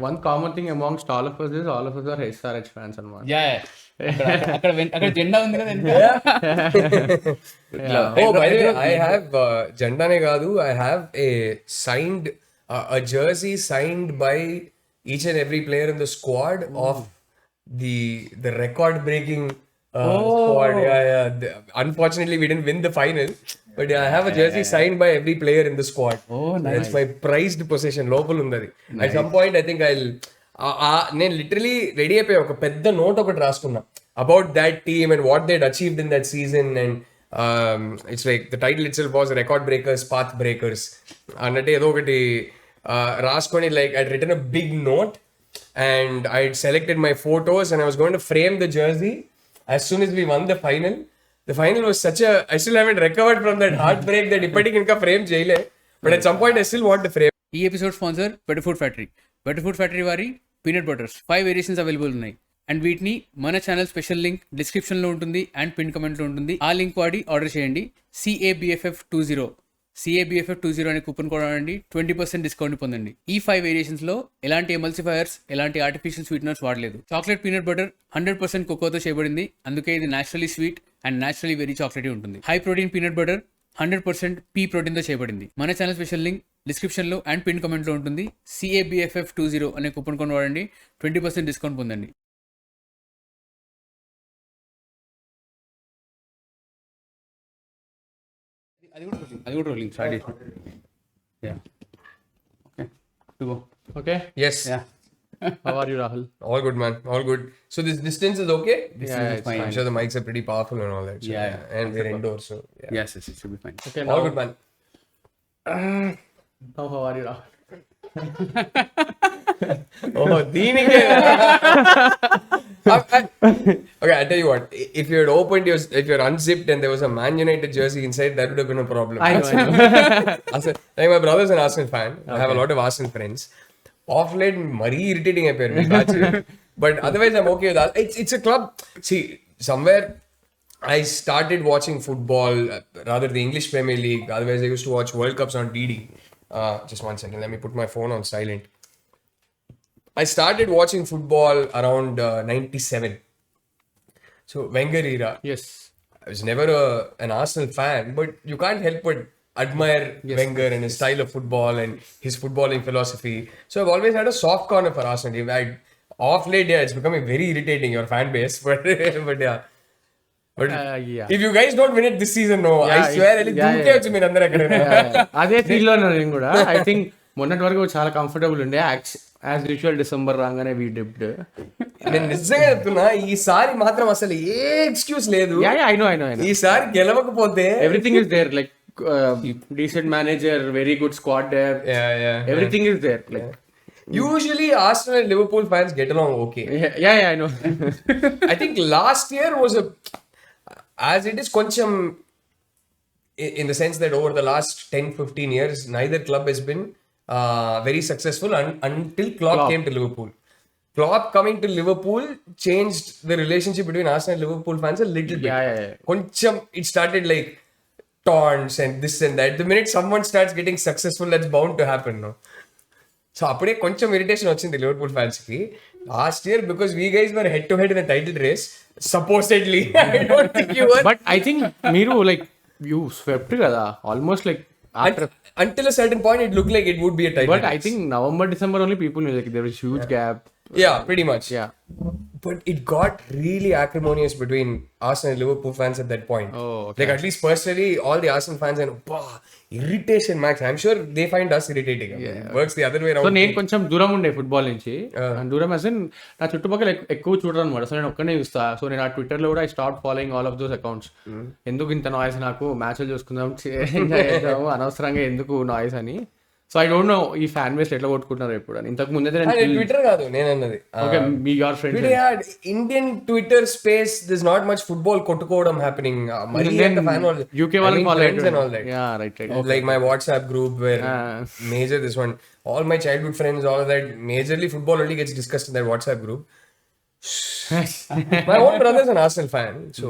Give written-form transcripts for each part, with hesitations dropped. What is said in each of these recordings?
One common thing amongst all of us is all of us are SRH fans అన్నమాట. అక్కడ జెండా ఉంది కదా Oh, by the way, I have jandane gaadu. I have a jersey signed by each and every player in the squad of the record-breaking squad. Unfortunately, we didn't win the final, but yeah, I have a jersey signed by every player in the squad. Oh, nice. That's my prized possession. Local undadi. At some point, I think నేను literally ready అయిపోయి ఒక పెద్ద note ఒకటి రాసుకున్నా about that team and what దేడ్ achieved in that season and it's like the title it self was record breakers path breakers అన్నట్టు ఏదో ఒకటి రాసుకొని like I written a big note and I selected my photos and I was going to frame the jersey as soon as we won the final was such a, I still haven't recovered from that heartbreak that ఇప్పటికి ఇంకా frame చేయలే, but at some point I still want to frame. ఈ episode sponsor better food factory. Better food factory వారి peanut butters 5 variations available ఉన్నాయి and వీటిని మన channel special link description లో ఉంటుంది అండ్ పిన్ కమెంట్ లో ఉంటుంది. ఆ లింక్ వాడి ఆర్డర్ చేయండి. CABFF20 అనే కూపన్ కోడ్ వాడండి, 20% డిస్కౌంట్ పొందండి. ఈ 5 వేరియేషన్స్ లో ఎలాంటి ఎమల్సిఫైయర్స్, ఎలాంటి ఆర్టిఫిషియల్ స్వీట్నర్స్ వాడలేదు. చాక్లెట్ పీనట్ బటర్ 100% కోకోతో చేయబడింది, అందుకే ఇది naturally sweet and naturally very chocolatey ఉంటుంది. High protein peanut butter 100% pea protein తో చేయబడింది. మన ఛానల్ స్పెషల్ లింక్ డిస్క్రిప్షన్ లో అండ్ పిన్ కమెంట్ లో ఉంటుంది. CABFF20 అనే కూపన్ కోడ్ వాడండి, 20% డిస్కౌంట్ పొందండి. అది కూడా రోలింగ్ స్టార్ట్ చేసిన. Okay. Yes. Yeah. How are you, Rahul? All good, man. All good. So this distance is okay? It's fine. I'm sure the mics are pretty powerful and all that. So, Yeah. And we're indoors, so yeah. Yes, it should be fine. Okay, All now good, man. how are you, Rahul? Oh, దీనికే. Okay, I'll tell you what. If you had opened if you're unzipped and there was a Man United jersey inside, that would have been a problem. I know. Like my brother's an Arsenal fan. I have a lot of Arsenal friends. Off late, very irritating appearance. But otherwise, I'm okay with that. It's a club. See, somewhere I started watching football, rather the English Premier League. Otherwise, I used to watch World Cups on DD. Just one second. Let me put my phone on silent. I started watching football around 97. So Wenger era. Yes. I was never an Arsenal fan, but you can't help but admire Wenger and his style of football and his footballing philosophy. So I've always had a soft corner for Arsenal. Off late, yeah, it's becoming very irritating, your fan base. But yeah. But Yeah. if you guys don't win it this season, no, I swear, మీరు అందరూ అక్కడ. అదే feel లో ఉన్నా నేను కూడా. I think మొన్నటి వరకు చాలా కంఫర్టబుల్ ఉండే. యాజ్ యూజువల్ డిసెంబర్ రాగానే వీ డిప్డ్. నేను నిజంగా చెప్తున్నా, ఈసారి మాత్రం అసలు ఏ ఎక్స్క్యూజ్ లేదు. ఐ నో ఈసారి గెలవకపోతే everything is there. Like decent manager, very good squad there, everything is there. Like usually Arsenal and Liverpool fans get along okay. I know. I think last year was as it is koncham in the sense that over the last 10-15 years neither club has been very successful until Klopp came to Liverpool. Klopp coming to Liverpool changed the relationship between Arsenal and Liverpool fans a little bit. Koncham it started like taunts and this and that. The minute someone starts getting successful, that's bound to happen, no? So అప్పుడే కొంచెం irritation వచ్చింది Liverpool fans కి last year because we guys were head to head in the title race supposedly. But I think మీరు like you swept కదా almost like until a certain point it looked like it would be a title but race. I think November December only people knew like there was huge gap. Yeah, pretty much. Yeah, but it got really acrimonious between Arsenal and Liverpool fans at that point. Oh, okay. Like at least personally all the Arsenal fans and irritation max. I'm sure they find us irritating. It works the other way around. So నేను కొంచెం దూరం ఉండే football నుంచి. దూరం అసలు నా చుట్టుపక్కల ఎక్కువ చూడరు అనమాట. సో నేను ఒక్కనే చూస్తా. సో నేను ఆ ట్విట్టర్ లో కూడా I start following all of those accounts. ఎందుకు ఇంత నాయిస్, నాకు మ్యాచ్లు చూసుకుందాం, ఎంజాయ్ చేద్దాము, అనవసరంగా ఎందుకు నాయిస్ అని. సో ఐ డోంట్ నో ఈ ఫ్యాన్ బేస్ ఎట్లా కొట్టుకుంటున్నారు ఎప్పుడు అని. ఇంతకు ముందే ట్విట్టర్ కాదు నేను అన్నది. ఓకే, మీ your friends Indian Twitter space this not much football కొట్టుకోవడం హ్యాపెనింగ్. మరి యూకే వాళ్ళని ఫాలో యా right like my WhatsApp group where major this one all my childhood friends, all of that, majorly football only gets discussed in that WhatsApp group. My own brother's an Arsenal fan, so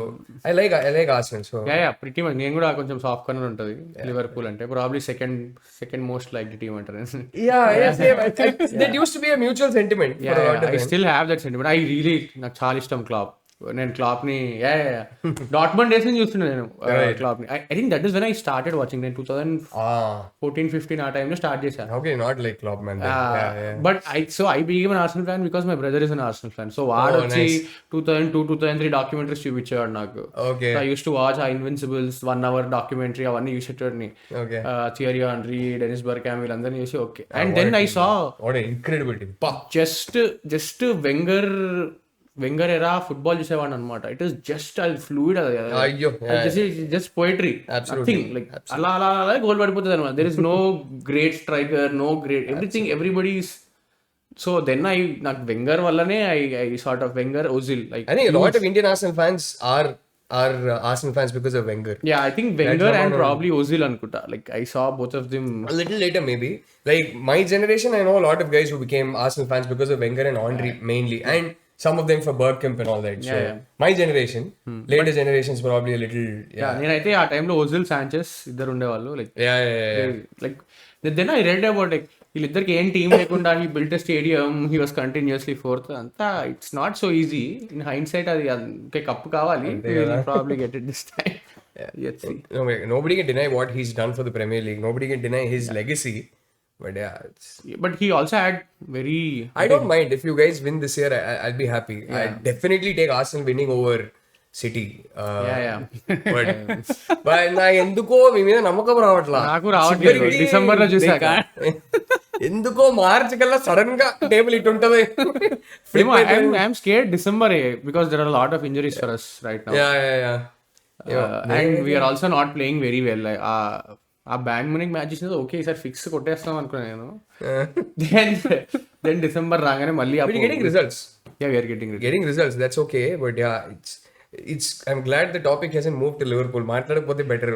I like Arsenal. So yeah pretty much నేను కూడా కొంచెం soft corner ఉంటుంది Liverpool అంటే probably second most like team అంటారు. same. That used to be a mutual sentiment for a lot of I them. Still have that sentiment. I really నాకు చాలా ఇష్టం clap. నేను క్లాప్ ని డాట్మండ్ డేస్ నుంచి చూస్తున్నా నేను క్లాప్ ని. I think that is when I started watching. నేను 2014-15 ఆ టైంలో స్టార్ట్ చేశాను. Okay, not like Klopp, man. But I became an Arsenal fan because my brother is an Arsenal fan. So వాడు వచ్చి 2002-2003 డాక్యుమెంటరీస్ చూపించేవాడు నాకు. Okay. I used to watch ఆ Invincibles 1 hour documentary అవన్నీ చూసేటోడిని. Okay. Thierry Henry, Dennis Bergkamp వీళ్ళందరినీ చూసి okay. And then I saw What an incredible team. Just Wenger era football చూసేవాడు అనమాట. ఇట్ ఈస్ జస్ట్ అది ఫ్లూయిడ్, అయ్యో, జస్ట్ పోయిటరీ, నథింగ్ లైక్ అలా అలా అలా గోల్ పడిపోతుంది అనమాట. There is no great striker, no great everything, everybody. So then నాకు వెంగర్ వల్లనే I sort of Wenger, Ozil like. I think a lot of Indian Arsenal fans are Arsenal fans because of Wenger. Yeah, I think Wenger and probably Ozil అనుకుంటా. Like I saw both of them A little later maybe. Like my generation, I know a lot of guys who became Arsenal fans because of Wenger and Henry mainly, and some of them for Bergkamp and all that. So my generation, later generations probably a little. నేనైతే ఆ టైంలో ఓజిల్, Sanchez ఇద్దరు ఉండేవాళ్ళు. Like Yeah. Like then I read about like వీళ్ళిద్దరికి ఏం team లేకుండా he built a stadium, he was continuously fourth. అంతా it's not so easy in hindsight. అది ఇంకే కప్పు కావాలి, probably get it this time. Nobody can deny what he's done for the Premier League. Nobody can deny his legacy. But But he also had very. I don't mind if you guys win this year. I'll be happy. I definitely take Arsenal winning over City. But నా ఎందుకో మీ మీద నమ్మకం రావట్లా. నాకు రావట్లేదు. December లో చూసాక ఎందుకో మార్చ్ కల్లా సడన్ గా టేబుల్ ఇటు ఉంటది. I'm scared December because there are a lot of injuries for us right now. And we are also not playing very well. Like ఆ బ్యాంక్ మనకి మ్యాచ్ ఇచ్చినది ఓకే సార్ ఫిక్స్ కొట్టేస్తాం అనుకున్నా నేను. Then December రాగానే మళ్ళీ getting results. Yeah, we are getting results. That's okay. But it's I'm glad the topic hasn't moved to Liverpool. మాట్లాడకపోతే better.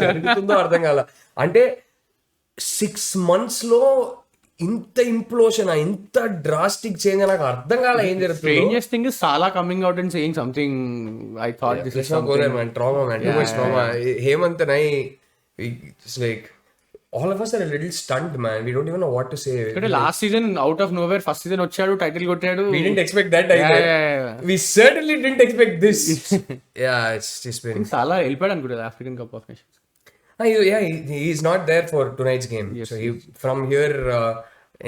జరుగుతుందో అర్థం కాల. అంటే 6 months లో ఇంత ఇంప్లోషన్, ఇంత డ్రాస్టిక్ చేంజ్ నాకు అర్థం కాల. ఏం జరుగుతుంది? Strangest thing is Salah coming out and saying something. I thought this is something. Man, trauma, man. Too much trauma. Hemant and it's like all of us are a little stunned, man. We don't even know what to say. Last season out of nowhere first season వచ్చాడు, title కొట్టాడు. We didn't expect that either. We certainly didn't expect this. It's just been Salah వెళ్ళిపోయాడు అనుకుంటా African Cup of Nations. He's not there for tonight's game. Yes, so from here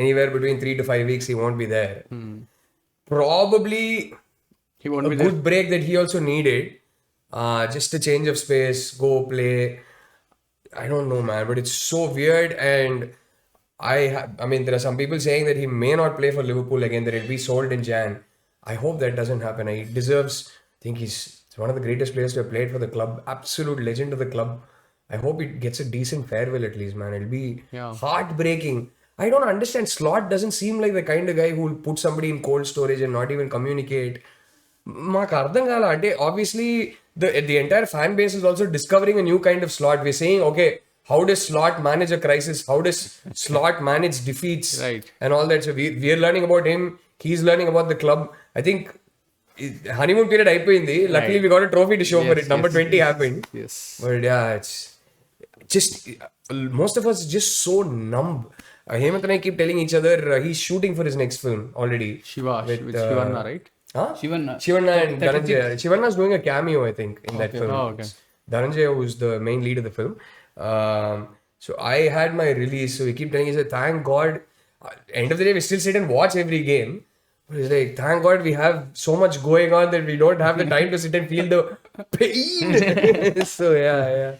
anywhere between 3 to 5 weeks he won't be there. Probably He won't be good break that he also needed. Just a change of space, go play. I don't know, man, but it's so weird. And I mean, there are some people saying that he may not play for Liverpool again, that he'll be sold in Jan. I hope that doesn't happen. He deserves, I think he's one of the greatest players to have played for the club, absolute legend of the club. I hope he gets a decent farewell at least, man. It'll be heartbreaking. I don't understand. Slot doesn't seem like the kind of guy who will put somebody in cold storage and not even communicate. మాకు అర్థం కాల. అంటే obviously the entire fan base is also discovering a new kind of Slot. We're saying, okay, how does Slot manage a crisis? How does Slot manage defeats? Right. And all that. So we're learning about him. He's learning about the club. I think honeymoon period అయిపోయింది. Luckily we got a trophy to show for it. Number 20 happened. Yes. But it's just most of us just so numb. Hemant and I keep telling each other he's shooting for his next film already. Shiva with Shivanna, right? Shivanna and Dhananjay. Shivanna is doing a cameo, I think, in that film. Oh, okay. Dhananjay was the main lead of the film. So I had my release. So we keep telling each other, thank God. End of the day, we still sit and watch every game. But it's like, thank God we have so much going on that we don't have the time to sit and feel the pain. So yeah.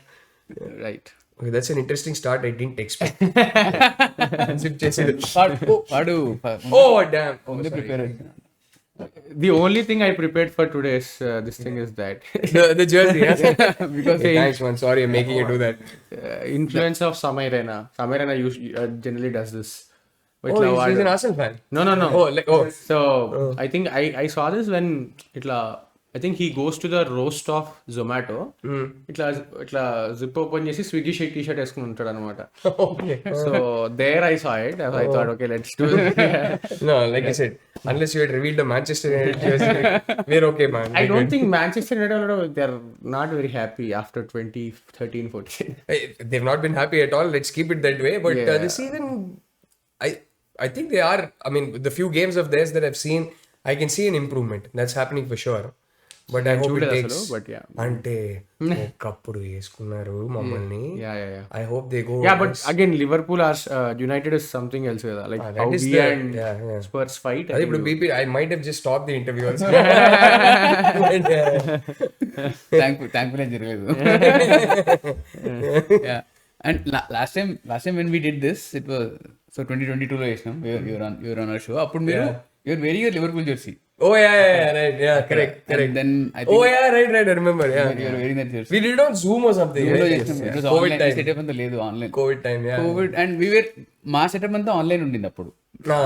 Right. Okay, that's an interesting start. I didn't expect. Oh damn! The only thing I prepared for today's this thing is that the jersey. because Thanks, man. Sorry, I'm making you do that. Influence of Samay Raina. Samay Raina generally does this. He's an Arsenal fan. No. So I think I saw this when I think he goes to the roast of Zomato. ఇట్లా zip open చేసి Swiggy t-shirt వేసుకుని ఉంటాడు అనమాట. So there I saw it. I thought, okay, let's do it. No, like I said, unless you had revealed the Manchester United jersey, we're okay, man. I don't think Manchester United, they're not very happy after 2013-14. They've not been happy at all. Let's keep it that way. But this season, I think they are. I mean, the few games of theirs that I've seen, I can see an improvement. That's happening for sure. But I hope it takes. But yeah. అంటే ఒకప్పుడు వేసుకున్నారు మమ్మల్ని. Yeah. I hope they go. Yeah, but again, Liverpool or United is something else. Like how is we the- and yeah. Spurs fight. అది ఇప్పుడు BP, I might have just stopped the interview also. Thankful ఏం జరగలేదు. And last time when we did this, it was so 2022 లో చేసినాం. you were on our show. అప్పుడు మీరు very good Liverpool Jersey. Oh yeah, right, yeah, correct. Then I Oh yeah, right, I remember. Yeah, you were wearing that jersey. we did it on Zoom or something. Zoom లో Right? చేసినాం. It was COVID online. time. Setup అంతా లేదు online. COVID time, yeah. Covid and మా setup అంతా online ఉండింది అప్పుడు.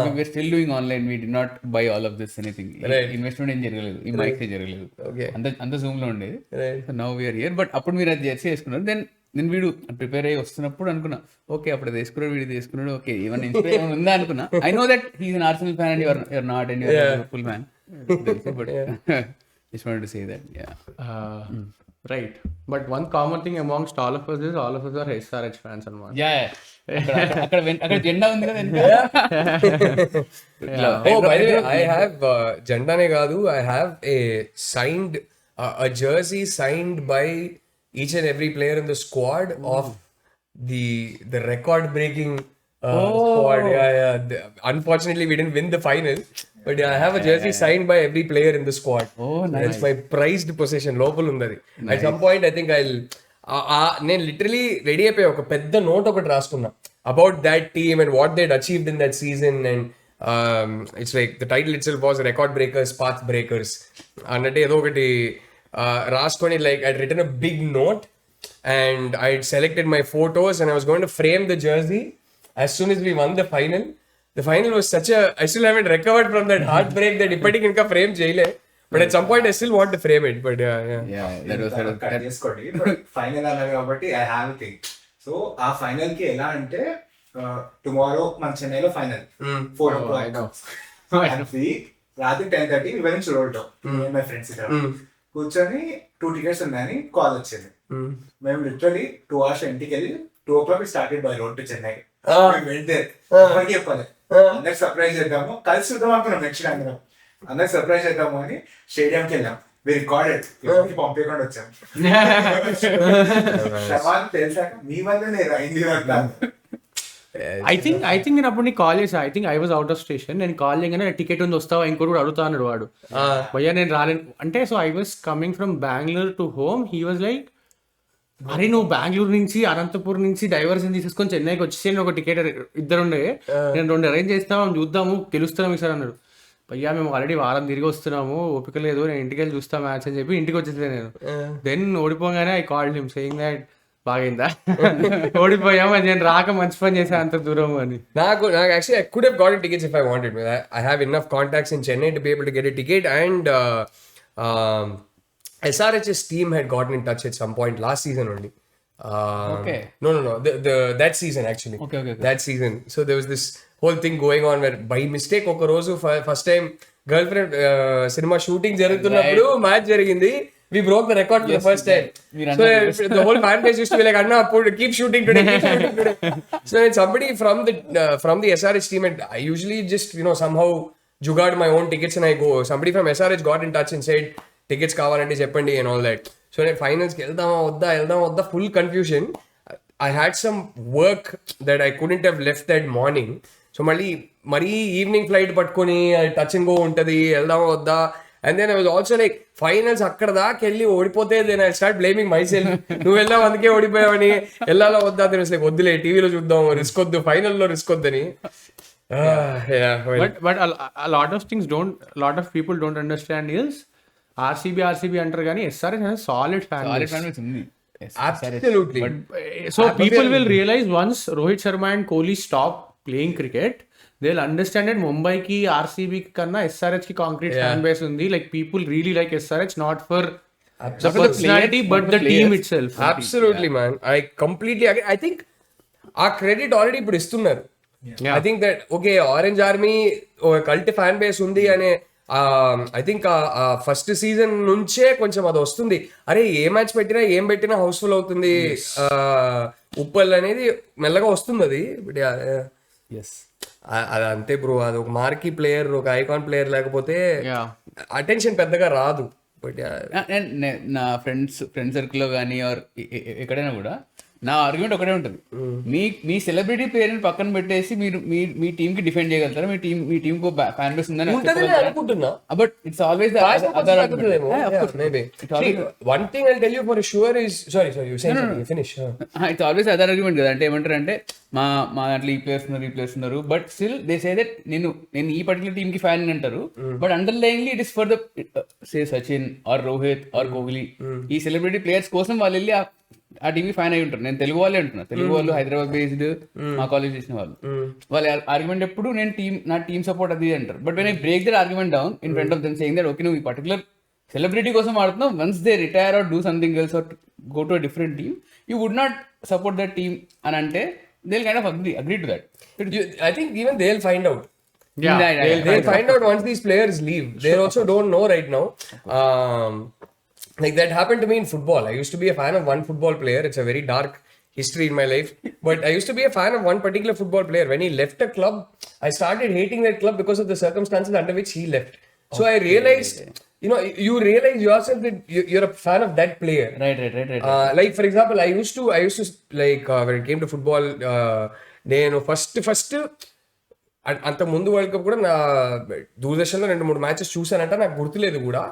we were still doing online. We did not buy all of this anything. Investment ఏం జరగలేదు, ఈ మైక్స్ జరగలేదు. Okay. అంత జూమ్ లో ఉండేది. Right. So now we're here. But అప్పుడు మీరు అది జెర్సీ వేసుకున్నారు. నేను వీడు ప్రిపేర్ అయ్యి వస్తున్నప్పుడు అనుకున్నా, ఓకే అప్పుడు వేసుకున్నాడు, వీడు తీసుకున్నాడు, ఓకే ఏమైనా ఇన్స్పిరేషన్ ఉందా అనుకున్నా. I know that he's an Arsenal fan and your not and your Liverpool fan. But just wanted to say that. Right. But one common thing amongst all of us is all of us are SRH fans అన్నమాట. అక్కడ జెండా ఉంది కదా వెనక. Oh, by the way, I have jandane kaadu. I have a jersey signed by each and every player in the squad of the record breaking squad. Yeah. Unfortunately, we didn't win the final, but I have a jersey signed by every player in the squad. Oh, nice. That's my prized possession. Local undadi. At some point, I think I'll. నేను literally ready అయిపోయి ఒక పెద్ద note ఒకటి రాసుకున్నా about that team and what దేడ్ achieved in that season. And it's like the title it self was record breakers, path breakers అన్నట్టు ఏదో ఒకటి రాసుకొని like I written a big note and I selected my photos and I was going to frame the jersey as soon as we won the final. The final was such a, I still haven't recovered from that heartbreak that ఇప్పటికి ఇంకా frame చేయలే. But at some point I still want to frame it. But that was చేసుకోండి. Final అన్నారు కాబట్టి I have thing. So ఆ final కి ఎలా అంటే టుమారో మన చెన్నైలో ఫైనల్ 4 రాత్రి 10:30 ఇవన్నీ చూడటం. మై ఫ్రెండ్స్ ఇక్కడ కూర్చొని 2 టికెట్స్ ఉన్నాయని కాల్ వచ్చింది. మేము లిటరలీ 2 hours ఇంటికి వెళ్ళి 2 started by road to Chennai. వెళ్తే చెప్పాలి అందరికి సర్ప్రైజ్ చేద్దాము, కలిసి చూద్దాం అనుకున్నాం. నెక్స్ట్ అందరం అందరికి సర్ప్రైజ్ చేద్దాము అని స్టేడియంకి వెళ్ళాం. వి రికార్డెడ్ పంపించకుండా వచ్చాం. తెలిసాక మీ వల్లనే అయింది. I think నేను అప్పుడు నీకు కాల్ చేసా. I think I was out of station. నేను కాల్ చేయగానే టికెట్ ఉంది వస్తావా ఇంకోటి కూడా అడుగుతా అన్నాడు వాడు. భయ్యా నేను రాలేను అంటే. So I was coming from Bengaluru to home. He was like, అరే నువ్వు బెంగళూరు నుంచి అనంతపూర్ నుంచి డైవర్షన్ తీసేసుకొని చెన్నైకి వచ్చేసి ఒక టికెట్ ఇద్దరు ఉండే, నేను 2 అరేంజ్ చేస్తాము, చూద్దాము గెలుస్తున్నాం ఈసారి అన్నాడు. భయ్యా మేము ఆల్రెడీ వారం తిరిగి వస్తున్నాము, ఓపిక లేదు, నేను ఇంటికి వెళ్ళి చూస్తా మ్యాచ్ అని చెప్పి ఇంటికి వచ్చేసా నేను. దెన్ ఓడిపోగానే I called him saying that బాగైందా ఓడిపోయాము, అది నేను రాక మంచి పని చేసా అంత దూరం అని. నాకు actually I could have gotten tickets if I wanted. I have enough contacts in Chennai to be able to get a ticket, and SRH's team had gotten in touch at some point last season only. Okay. No. That season actually. Okay. That season. So there was this whole thing going on where by mistake oka roju first time girlfriend cinema shooting jarugutunnappudu match jarigindi. We broke the record for the first time. So the whole fan base used to be like, Anna, keep shooting today. So then somebody from the SRH team, and I usually just somehow jugad my own tickets and I go. Somebody from SRH got in touch and said, tickets kavalante cheppandi and all that. So then finals ki eldama odda full confusion. I had some work that I couldn't have left that morning. So mari evening flight patkoni touch and go untadi eldama odda. And then I was also like, finals akkada daaka elli odipothe, then I start blaming myself. Nu ella andike odipayavani ellala odda. Then I was like, oddile TV lo chuddam, risk oddu, final lo risk oddani. But a lot of things lot of people don't understand is RCB అంటారు కానీ SRH has solid fan base. ఉంది. Absolutely. So people will realize once Rohit Sharma and Kohli stop playing cricket, they'll understand that Mumbai ki RCB kanna SRH ki concrete fan base undi. Like people really like SRH not for the personality but the team itself. Absolutely, man. I completely agree. I think our credit already ఇప్పుడు ఇస్తున్నారు. I think that okay, Orange Army ఒక cult fan base ఉంది అనే I think first season నుంచే కొంచెం అది వస్తుంది. అరే ఏ మ్యాచ్ పెట్టినా ఏం పెట్టినా హౌస్ఫుల్ అవుతుంది ఉప్పల్ అనేది మెల్లగా వస్తుంది అది. బట్ అది అంతే బ్రో, అది ఒక మార్కీ ప్లేయర్, ఒక ఐకాన్ ప్లేయర్ లేకపోతే అటెన్షన్ పెద్దగా రాదు. బట్ నా ఫ్రెండ్ సర్కిల్లో కానీ ఆర్ ఎక్కడైనా కూడా నా ఆర్గ్యుమెంట్ ఒకటే ఉంటుంది, మీ సెలబ్రిటీ ప్లేయర్ పక్కన పెట్టేసి మీరు మీ టీమ్ కి డిఫెండ్ చేయగలుగుతారా, మీ టీమ్ కు ఫ్యాన్ బేస్ ఉందని అనుకుంటున్నా. But it's always one thing I tell you for sure is sorry you finish it's always other argument కదా. అంటే ఏమంటారు అంటే మా దాంట్లో ఈ ప్లేయర్స్ ఉన్నారు but still they say that నేను ఈ పర్టికులర్ టీమ్ కి ఫ్యాన్ అంటారు, but underlyingly it is for the say Sachin or Rohit or Kohli, ఈ సెలబ్రిటీ ప్లేయర్స్ కోసం వాళ్ళు వెళ్ళి ఆ టీవీ ఫ్యాన్ అయి ఉంటారు. నేను తెలుగు వాళ్ళే అంటున్నా, తెలుగు వాళ్ళు హైదరాబాద్ బేస్డ్ మా కాలేజ్ చేసిన వాళ్ళు. వాళ్ళ ఆర్గ్యుమెంట్ ఎప్పుడు నేను నా టీమ్ సపోర్ట్ అది అంటారు. But when I break their argument down in front of them saying that okay నువ్వు ఈ పర్టికులర్ సెలబ్రిటీ కోసం ఆడుతున్నావు, once they retire or do something else or go to a different team you would not support that team అని అంటే they will kind of agree to that. I think even they'll find out. They'll find out once these players leave. They also don't know right now. Like that happened to me in football. I used to be a fan of one football player. It's a very dark history in my life. But I used to be a fan of one particular football player. When he left a club, I started hating that club because of the circumstances under which he left. So I realized, you realize yourself that you're a fan of that player. Right. Like for example, I used to like when it came to football, నేను first అంత ముందు world cup కూడా నా దూరదర్శన్లో 2-3 matches చూసానంట, నాకు గుర్తులేదు కూడా.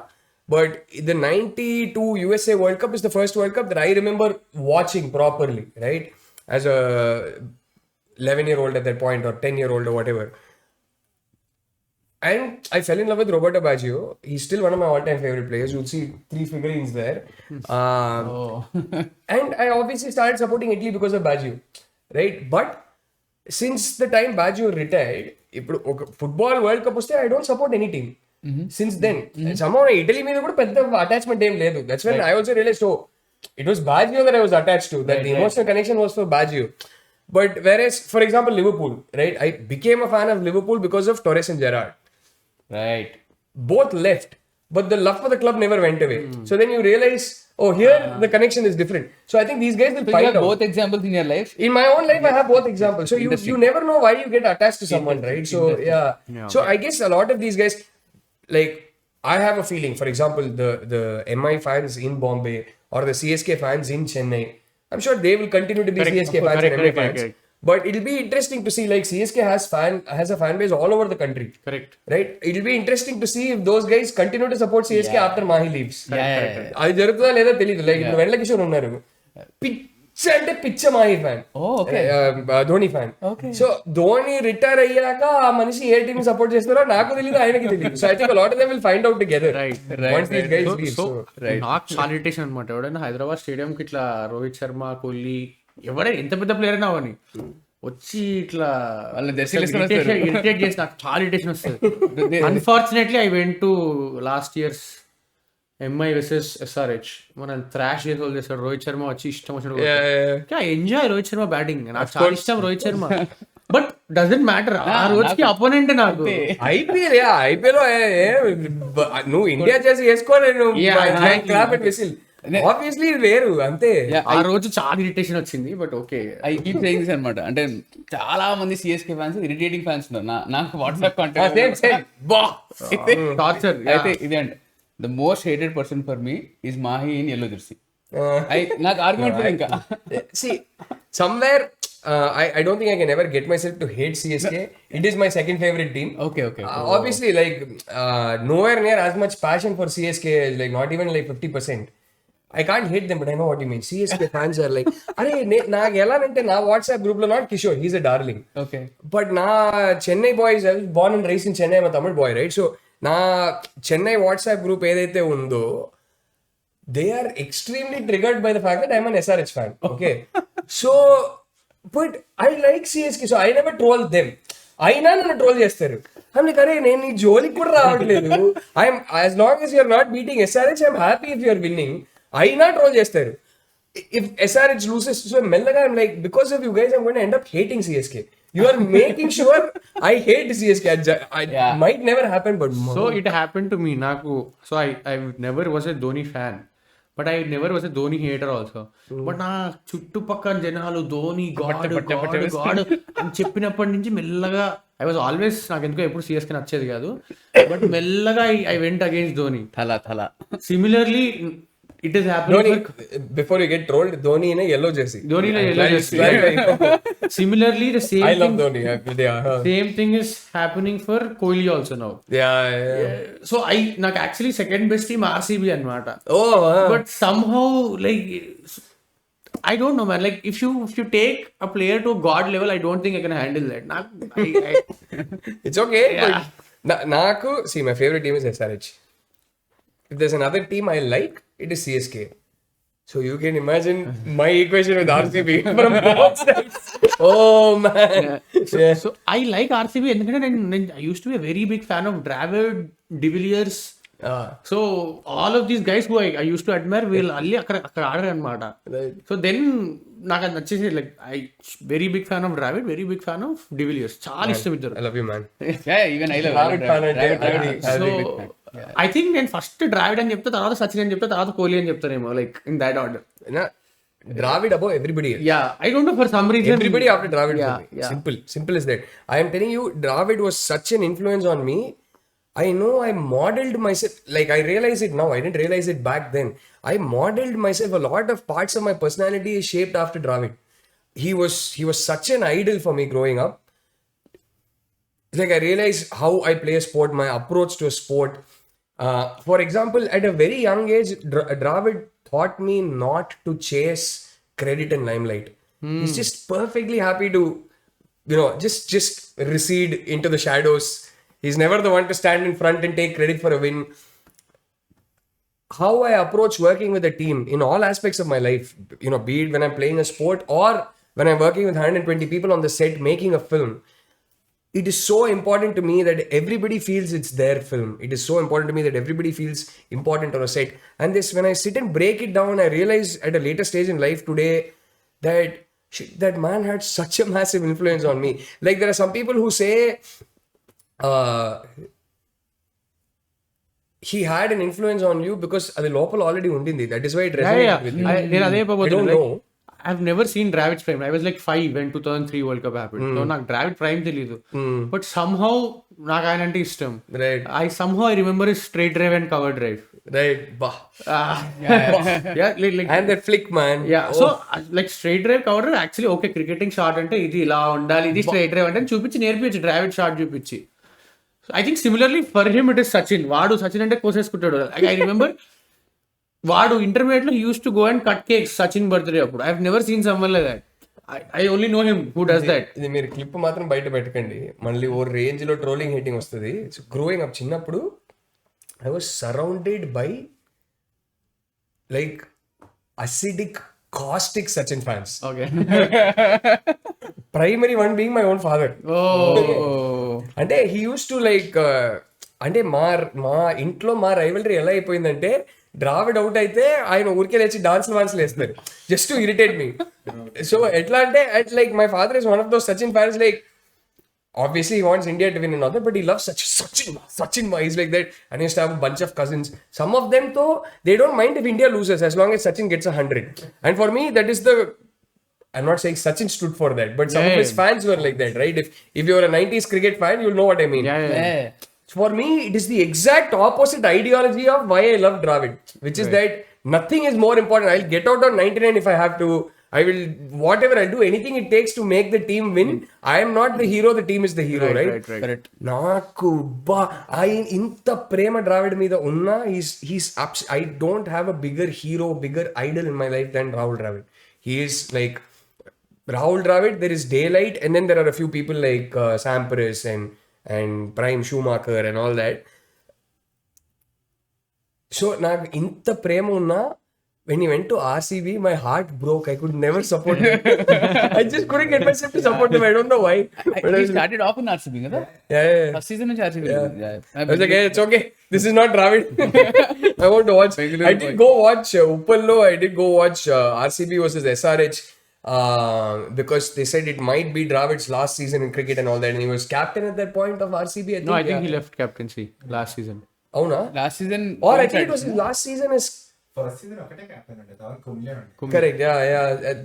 But the 92 USA World Cup is the first World Cup that I remember watching properly, right? As a 11-year-old at that point or 10-year-old or whatever. And I fell in love with Roberto Baggio. He's still one of my all-time favorite players. You'll see 3 figurines there. And I obviously started supporting Italy because of Baggio, right? But since the time Baggio retired, ఇప్పుడు ఒక football world cup వస్తే I don't support any team. Since then, somehow Italy మీద కూడా పెద్ద attachment ఏం లేదు. That's when I also realized, it was Baggio that I was attached to. That the emotional connection was for Baggio. But whereas, for example, Liverpool, right? I became a fan of Liverpool because of Torres and Gerrard. Right. Both left, but the love for the club never went away. So then you realize, here the connection is different. So I think these guys will find out. Both examples in your life. In my own life, I have both examples. So you never know why you get attached to someone, right? So yeah. So I guess a lot of these guys, like I have a feeling, for example, the MI fans in Bombay or the CSK fans in Chennai, I'm sure they will continue to be CSK fans and MI fans. But it'll be interesting to see, like CSK has a fan base all over the country. Correct. Right? It'll be interesting to see if those guys continue to support CSK after Mahi leaves. అది జరుగుతుందా లేదా తెలియదు. Like ఇప్పుడు వెంకట కిషోర్ ఉన్నారు, అంటే పిచ్చ Mahe fan, Dhoni fan. So Dhoni retire అయ్యాక ఆ మనిషి ఏ టీమ్ సపోర్ట్ చేస్తారో నాకు తెలియదు, ఆయనకి తెలియదు. So I think lot of them will find out together once these guys leave. So నాకు చాలా ఇరిటేషన్ అనమాట, ఎవడైనా హైదరాబాద్ స్టేడియం కి ఇట్లా రోహిత్ శర్మ, కోహ్లీ, ఎవరైనా ఎంత పెద్ద ప్లేయర్ అయినా అవని వచ్చి ఇట్లా ఇరిటేట్ చేసి నాకు చాలా ఇరిటేషన్ వస్తుంది. Unfortunately I went to last years MI versus SRH, మనం థ్రాష్ చేసి చేస్తాడు. రోహిత్ శర్మ వచ్చి ఇష్టం వచ్చినట్టు ఎంజాయ్ రోహిత్ శర్మ బ్యాటింగ్, నాకు చాలా ఇష్టం Rohit Sharma. But doesn't matter, ఆ రోజుకి అపోనెంట్ నాకు ఐపీఎల్ నువ్వు ఇండియా చేసి వేసుకోలేదు, ఆబ్వియస్లీ వేరు అంతే. ఆ రోజు చాలా ఇరిటేషన్ వచ్చింది. But okay, I keep saying this అన్నమాట. అంటే చాలా మంది సిఎస్కే ఫ్యాన్స్ ఇరిటేటింగ్ ఫ్యాన్స్ ఉన్నారు. నాకు వాట్సాప్ కాంటాక్ట్ టార్చర్. అయితే ఇదే అంటే the most hated person for me is Mahi in yellow jersey. నాకు ఆర్గ్యుమెంట్ ఇంకా see somewhere I don't think I can ever get myself to hate CSK. It is my second favorite team. Okay. Obviously, like nowhere near as much passion for CSK, like not even like 50%. I can't hate them, but I know what you mean. CSK fans are like, అరే నాకు ఎలా అంటే నా WhatsApp group లో not Kishore, he's a darling. Okay. But నా Chennai boys, I was born and raised in Chennai, I'm a Tamil boy, right? So నా Chennai WhatsApp group ఏదైతే ఉందో, they are extremely triggered by the fact that I'm an SRH ఫ్యాన్. Okay, so but I like CSK, so I never troll them. అయినా నన్ను troll చేస్తారు. అందుకే అరే నేను ఈ జోలికి కూడా రావట్లేదు. I'm as long as you're not beating SRH, I'm happy if you're winning. అయినా ట్రోల్ చేస్తారు. If SRH loses, so మెల్లగా I'm like, because of you guys I'm going to end up hating CSK. You are making sure I hate CSK. Might never happen, but So it happened to me. So I never was a Dhoni fan, but I never was a Dhoni hater also. But నా చుట్టుపక్కల జనాలు Dhoni God God అని చెప్పినప్పటి నుంచి మెల్లగా I was always, నాకు ఎందుకో ఎప్పుడు CSK నచ్చేది కాదు, బట్ మెల్లగా ఐ వెంట్ అగేన్స్ట్ ధోని. తల similarly it is happening before you get trolled, Dhoni in a yellow jersey. Similarly the same I love thing, Dhoni. same thing is happening for Kohli also now. So నాకు actually second best team RCB అన్నమాట. But somehow like I don't know man, like if you take a player to god level, I don't think I can handle that. It's okay, but naku see, my favorite team is SRH. If there's another team I like, it is CSK. So you can imagine my equation with RCB from both sides. Oh man. So I like RCB ఎందుకంటే I used to be a very big fan of Dravid, De Villiers. So all of these guys who I used to admire, వీళ్ళు అల్లి అక్కడ ఆడారు అనమాట. So then నాకు అది నచ్చేసి, like I very big fan of Dravid, very big fan of De Villiers. చాలా ఇష్టం ఇద్దరు. I love you man. Even I love Dravid. So I think నేను ఫస్ట్ ద్రావిడ్ అని చెప్తా, తర్వాత సచిన్ అని చెప్తా, తర్వాత కోహ్లీ అని చెప్తానేమో, like in that order. Dravid above everybody else. Yeah, I don't know, for some reason Everybody after Dravid. Yeah. Simple as that. I am telling you, Dravid was such an influence on me. I know I modeled myself, like I realize it now, I didn't realize it back then. I modeled myself, a lot of parts of my personality is shaped after Dravid. He was such an idol for me growing up. Like I realized how I play a sport, my approach to a sport. For example, at a very young age, Dravid taught me not to chase credit and limelight. He's just perfectly happy to, just recede into the shadows. He's never the one to stand in front and take credit for a win. How I approach working with a team in all aspects of my life, be it when I'm playing a sport or when I'm working with 120 people on the set making a film. It is so important to me that everybody feels it's their film. It is so important to me that everybody feels important on a set. And this, when I sit and break it down, I realize at a later stage in life today that that man had such a massive influence on me. Like there are some people who say he had an influence on you because adi lopal already undindi. That is why it resonated with me. నేను అదే I don't know. I've never seen Dravid's prime. I was like 5 when 2003 World Cup happened. So నాకు Dravid prime తెలీదు. But somehow నాకు ఆయన అంటే ఇష్టం. Right. I remember his straight drive and cover drive. Right. Bah. Like And that flick, man. Yeah. So like straight drive, cover drive, actually okay, cricketing shot అంటే ఇది ఇలా ఉండాలి, ఇది straight drive అంటే చూపించి నేర్పించి, Dravid shot చూపించి. So I think similarly for him it is Sachin. వాడు సచిన్ అంటే కోసేసుకుంటాడు. I remember వాడు ఇంటర్మీడియట్ లో used to go and cut cakes Sachin birthday అప్పుడు. I have never seen someone like that. I only know him who does that. ఇది మీరు clip మాత్రం బయట పెట్టకండి, మళ్ళీ ఓ రేంజ్ లో ట్రోలింగ్ హిట్టింగ్ వస్తుంది. సో గ్రోయింగ్ అప్ చిన్నప్పుడు I was surrounded by like acidic caustic Sachin fans. Okay. Primary one being my own father. అంటే హీ యూస్ టు లైక్, అంటే మా ఇంట్లో మా రైవల్రీ ఎలా అయిపోయిందంటే, Dravid అవుట్ అయితే ఆయన ఊరికే లేచి డాన్స్లు వేస్తారు just to irritate me. So ఎట్లా అంటే like my father is one of those Sachin fans. Like obviously he wants India to win another, but he loves Sachin. He's like that, and he used to have a bunch of cousins. Some of them though, they don't mind if India loses as long as Sachin gets 100. And for me that is the, I'm not saying Sachin stood for that, but some of his fans were like that, right? If you're a 90s cricket fan, you'll know what I mean. Yeah. For me, it is the exact opposite ideology of why I love Dravid, which is that nothing is more important. I'll get out on 99 if I have to. I will, whatever, I'll do anything it takes to make the team win. I am not the hero, the team is the hero, right? Correct. Naku inta prema Dravid meeda unna, I don't have a bigger hero, bigger idol in my life than Rahul Dravid. He is like Rahul Dravid, there is daylight, and then there are a few people like Sampras and Prime Schumacher and all that. So నాకు ఇంత ప్రేమ ఉన్నా, when he went to RCB, my heart broke. I could never support him. I just couldn't get myself to support him. I don't know why. But he started off in RCB, కదా? Yeah. First season నుంచి RCB. I was like, hey, it's okay. This is not Dravid. I want to watch. I did go watch Uppallo. I did go watch RCB versus SRH. because they said it might be Dravid's last season in cricket and all that, and he was captain at that point of RCB. I think. No, I think he left captaincy last season. Oh no. Last season Or I think it was his last season as. First season ఒకటే captain ఉండే తర్వాత కుంబ్లే ఉండే. Correct, yeah.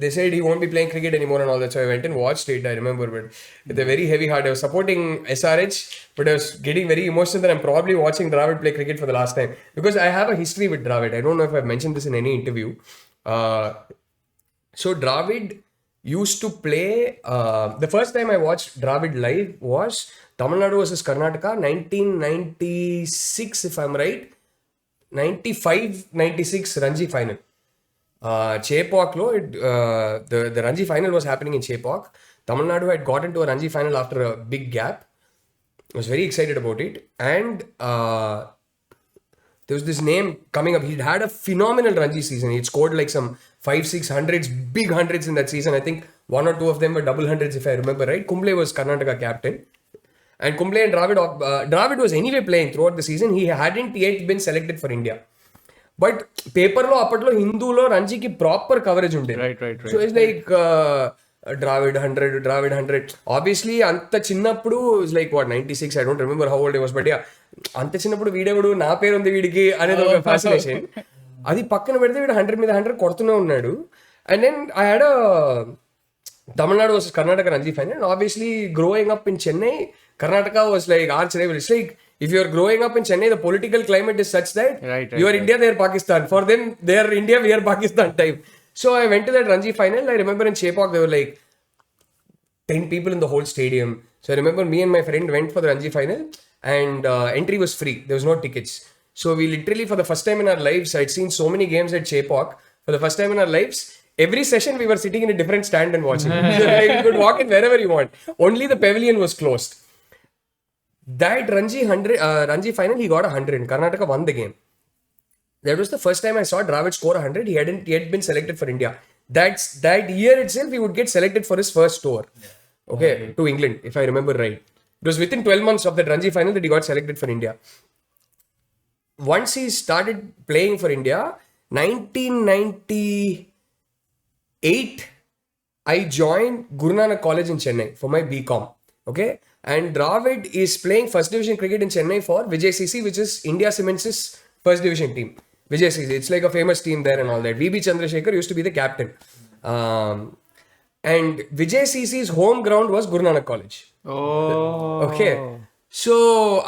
They said he won't be playing cricket anymore and all that, so I went and watched it. I remember, but with a very heavy heart, I was supporting SRH, but I was getting very emotional that I'm probably watching Dravid play cricket for the last time, because I have a history with Dravid. I don't know if I've mentioned this in any interview. So Dravid used to play. The first time I watched Dravid live was Tamil Nadu versus Karnataka, 1996, if I'm right. 95-96 Ranji final. Chepauk lo, the Ranji final was happening in Chepauk. Tamil Nadu had got into a Ranji final after a big gap. I was very excited about it, and there was this name coming up. He'd had a phenomenal Ranji season. He'd scored like some 5-6 hundreds, big hundreds in that season. I think 1 or 2 of them were double hundreds, if I remember right. Kumble was Karnataka captain. And Kumble and Dravid was anyway playing throughout the season. He hadn't yet been selected for India. But paper lo apatlo Hindu lo Ranji ki proper coverage unde. Right. So it's like Dravid 100. Obviously anta chinnappudu is like what 96. I don't remember how old I was, but yeah, anta chinnappudu videvudu na peru undi vidiki anedi oka fascination. Adi pakkana pedithe veedu 100 మీద 100 కొడుతూనే ఉన్నాడు. And then I had a Tamil Nadu versus Karnataka Ranji final. And obviously growing up in Chennai, Karnataka was like arch rival. It's like if you're growing up in Chennai, the political climate is such that you are India, they are Pakistan. For them, they are India, we are Pakistan type. So I went to that Ranji final. I remember in Chepauk, there were like 10 people in the whole stadium. So I remember me and my friend went for the Ranji final, and entry was free. There was no tickets. So we literally, for the first time in our lives, I'd seen so many games at Chepauk. For the first time in our lives, every session we were sitting in a different stand and watching. Like, you could walk in wherever you want. Only the pavilion was closed. That Ranji final, he got 100 and Karnataka won the game. That was the first time I saw Dravid score 100. He hadn't yet been selected for India. That year itself, he would get selected for his first tour. Okay, to England, if I remember right. It was within 12 months of the Ranji final that he got selected for India. Once he started playing for India, 1998, I joined Guru Nanak College in Chennai for my BCom. Okay, and Dravid is playing first division cricket in Chennai for Vijay CC, which is India Cements' first division team. Vijay CC, it's like a famous team there and all that. VB Chandrasekhar used to be the captain. And Vijay CC's home ground was Guru Nanak College. Oh. Okay. So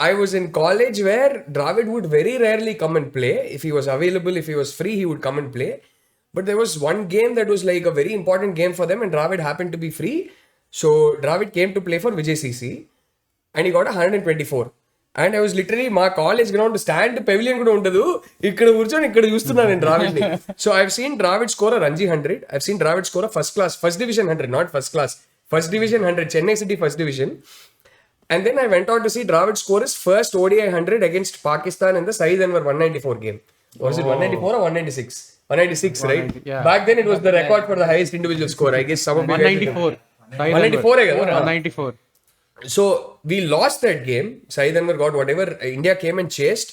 I was in college where Dravid would very rarely come and play. If he was available, if he was free, he would come and play. But there was one game that was like a very important game for them, and Dravid happened to be free. So Dravid came to play for Vijay CC, and he got 124. And I was literally my college ground stand pavilion kuda undadu ikkada kurchoni ikkada chustunnanu in Dravid ni. So I've seen Dravid score a Ranji 100. I've seen Dravid score a first division 100, not first class, first division 100, Chennai City first division. And then I went out to see Dravid score his first ODI 100 against Pakistan in the Saeed Anwar 194 game. Was it 194 or 196? 196, right? Yeah. Back then it was the record for the highest individual score. I guess some of you guys 194. 194 hai kada? 194. So we lost that game. Saeed Anwar got whatever. India came and chased.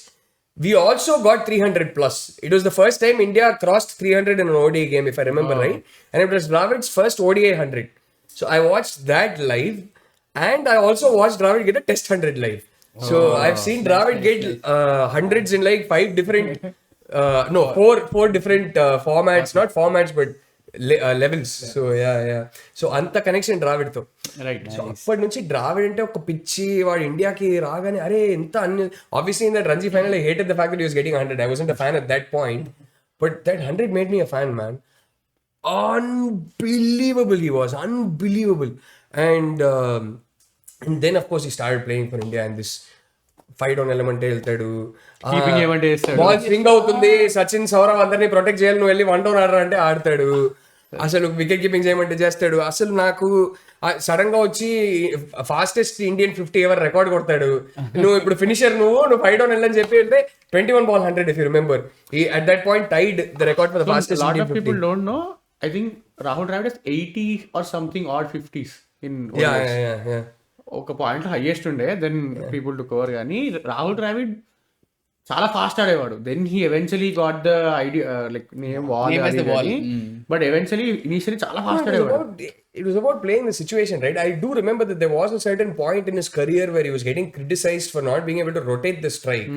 We also got 300 plus. It was the first time India crossed 300 in an ODI game, if I remember right. And it was Dravid's first ODI 100. So I watched that live. And I also watched Dravid get a test 100 live. So I've seen Dravid get hundreds in like 5 different, four different formats, not formats, but levels. So yeah. So anta connection Dravid tho. Right. So అప్పటి నుంచి Dravid అంటే ఒక పిచ్చి వాడు ఇండియాకి రాగానే అరే ఎంత అన్ని obviously in that Ranji final I hated the fact that he was getting 100. I wasn't a fan at that point, but that 100 made me a fan, man. Unbelievable he was, unbelievable. And then of course he started playing for India and this fight on element వెళ్తాడు, Keeping ఏమంటే చేస్తాడు. Ball swing అవుతుంది, సచిన్ సౌరవ్ అందరినీ protect చేయాలి, నువ్వు వెళ్ళి 1 down ఆడరా అంటే ఆడతాడు, అసలు వికెట్ కీపింగ్ చేయమంటే చేస్తాడు. అసలు నాకు సడన్ గా వచ్చి ఫాస్టెస్ట్ ఇండియన్ 50 ఎవర్ రికార్డ్ కొడతాడు, నువ్వు ఇప్పుడు ఫినిషర్, నువ్వు 5 డౌన్ వెళ్ళని చెప్పి వెళ్తే 21 ball 100 if you remember. He at that point tied the record for the fastest A lot Indian of 50. people don't know. I think Rahul Dravid has 80 or something odd 50s in Yeah. ఒక point highest ఉండే, then people to cover. కానీ రాహుల్ ద్రావిడ్ చాలా fast ఆడేవాడు. Then he eventually got the idea like name Name as the wall. But eventually initially చాలా fast it was ఆడేవాడు. it was about playing the situation, right? I do remember that there was a certain point in his career where he was getting criticized for not being able to rotate the strike.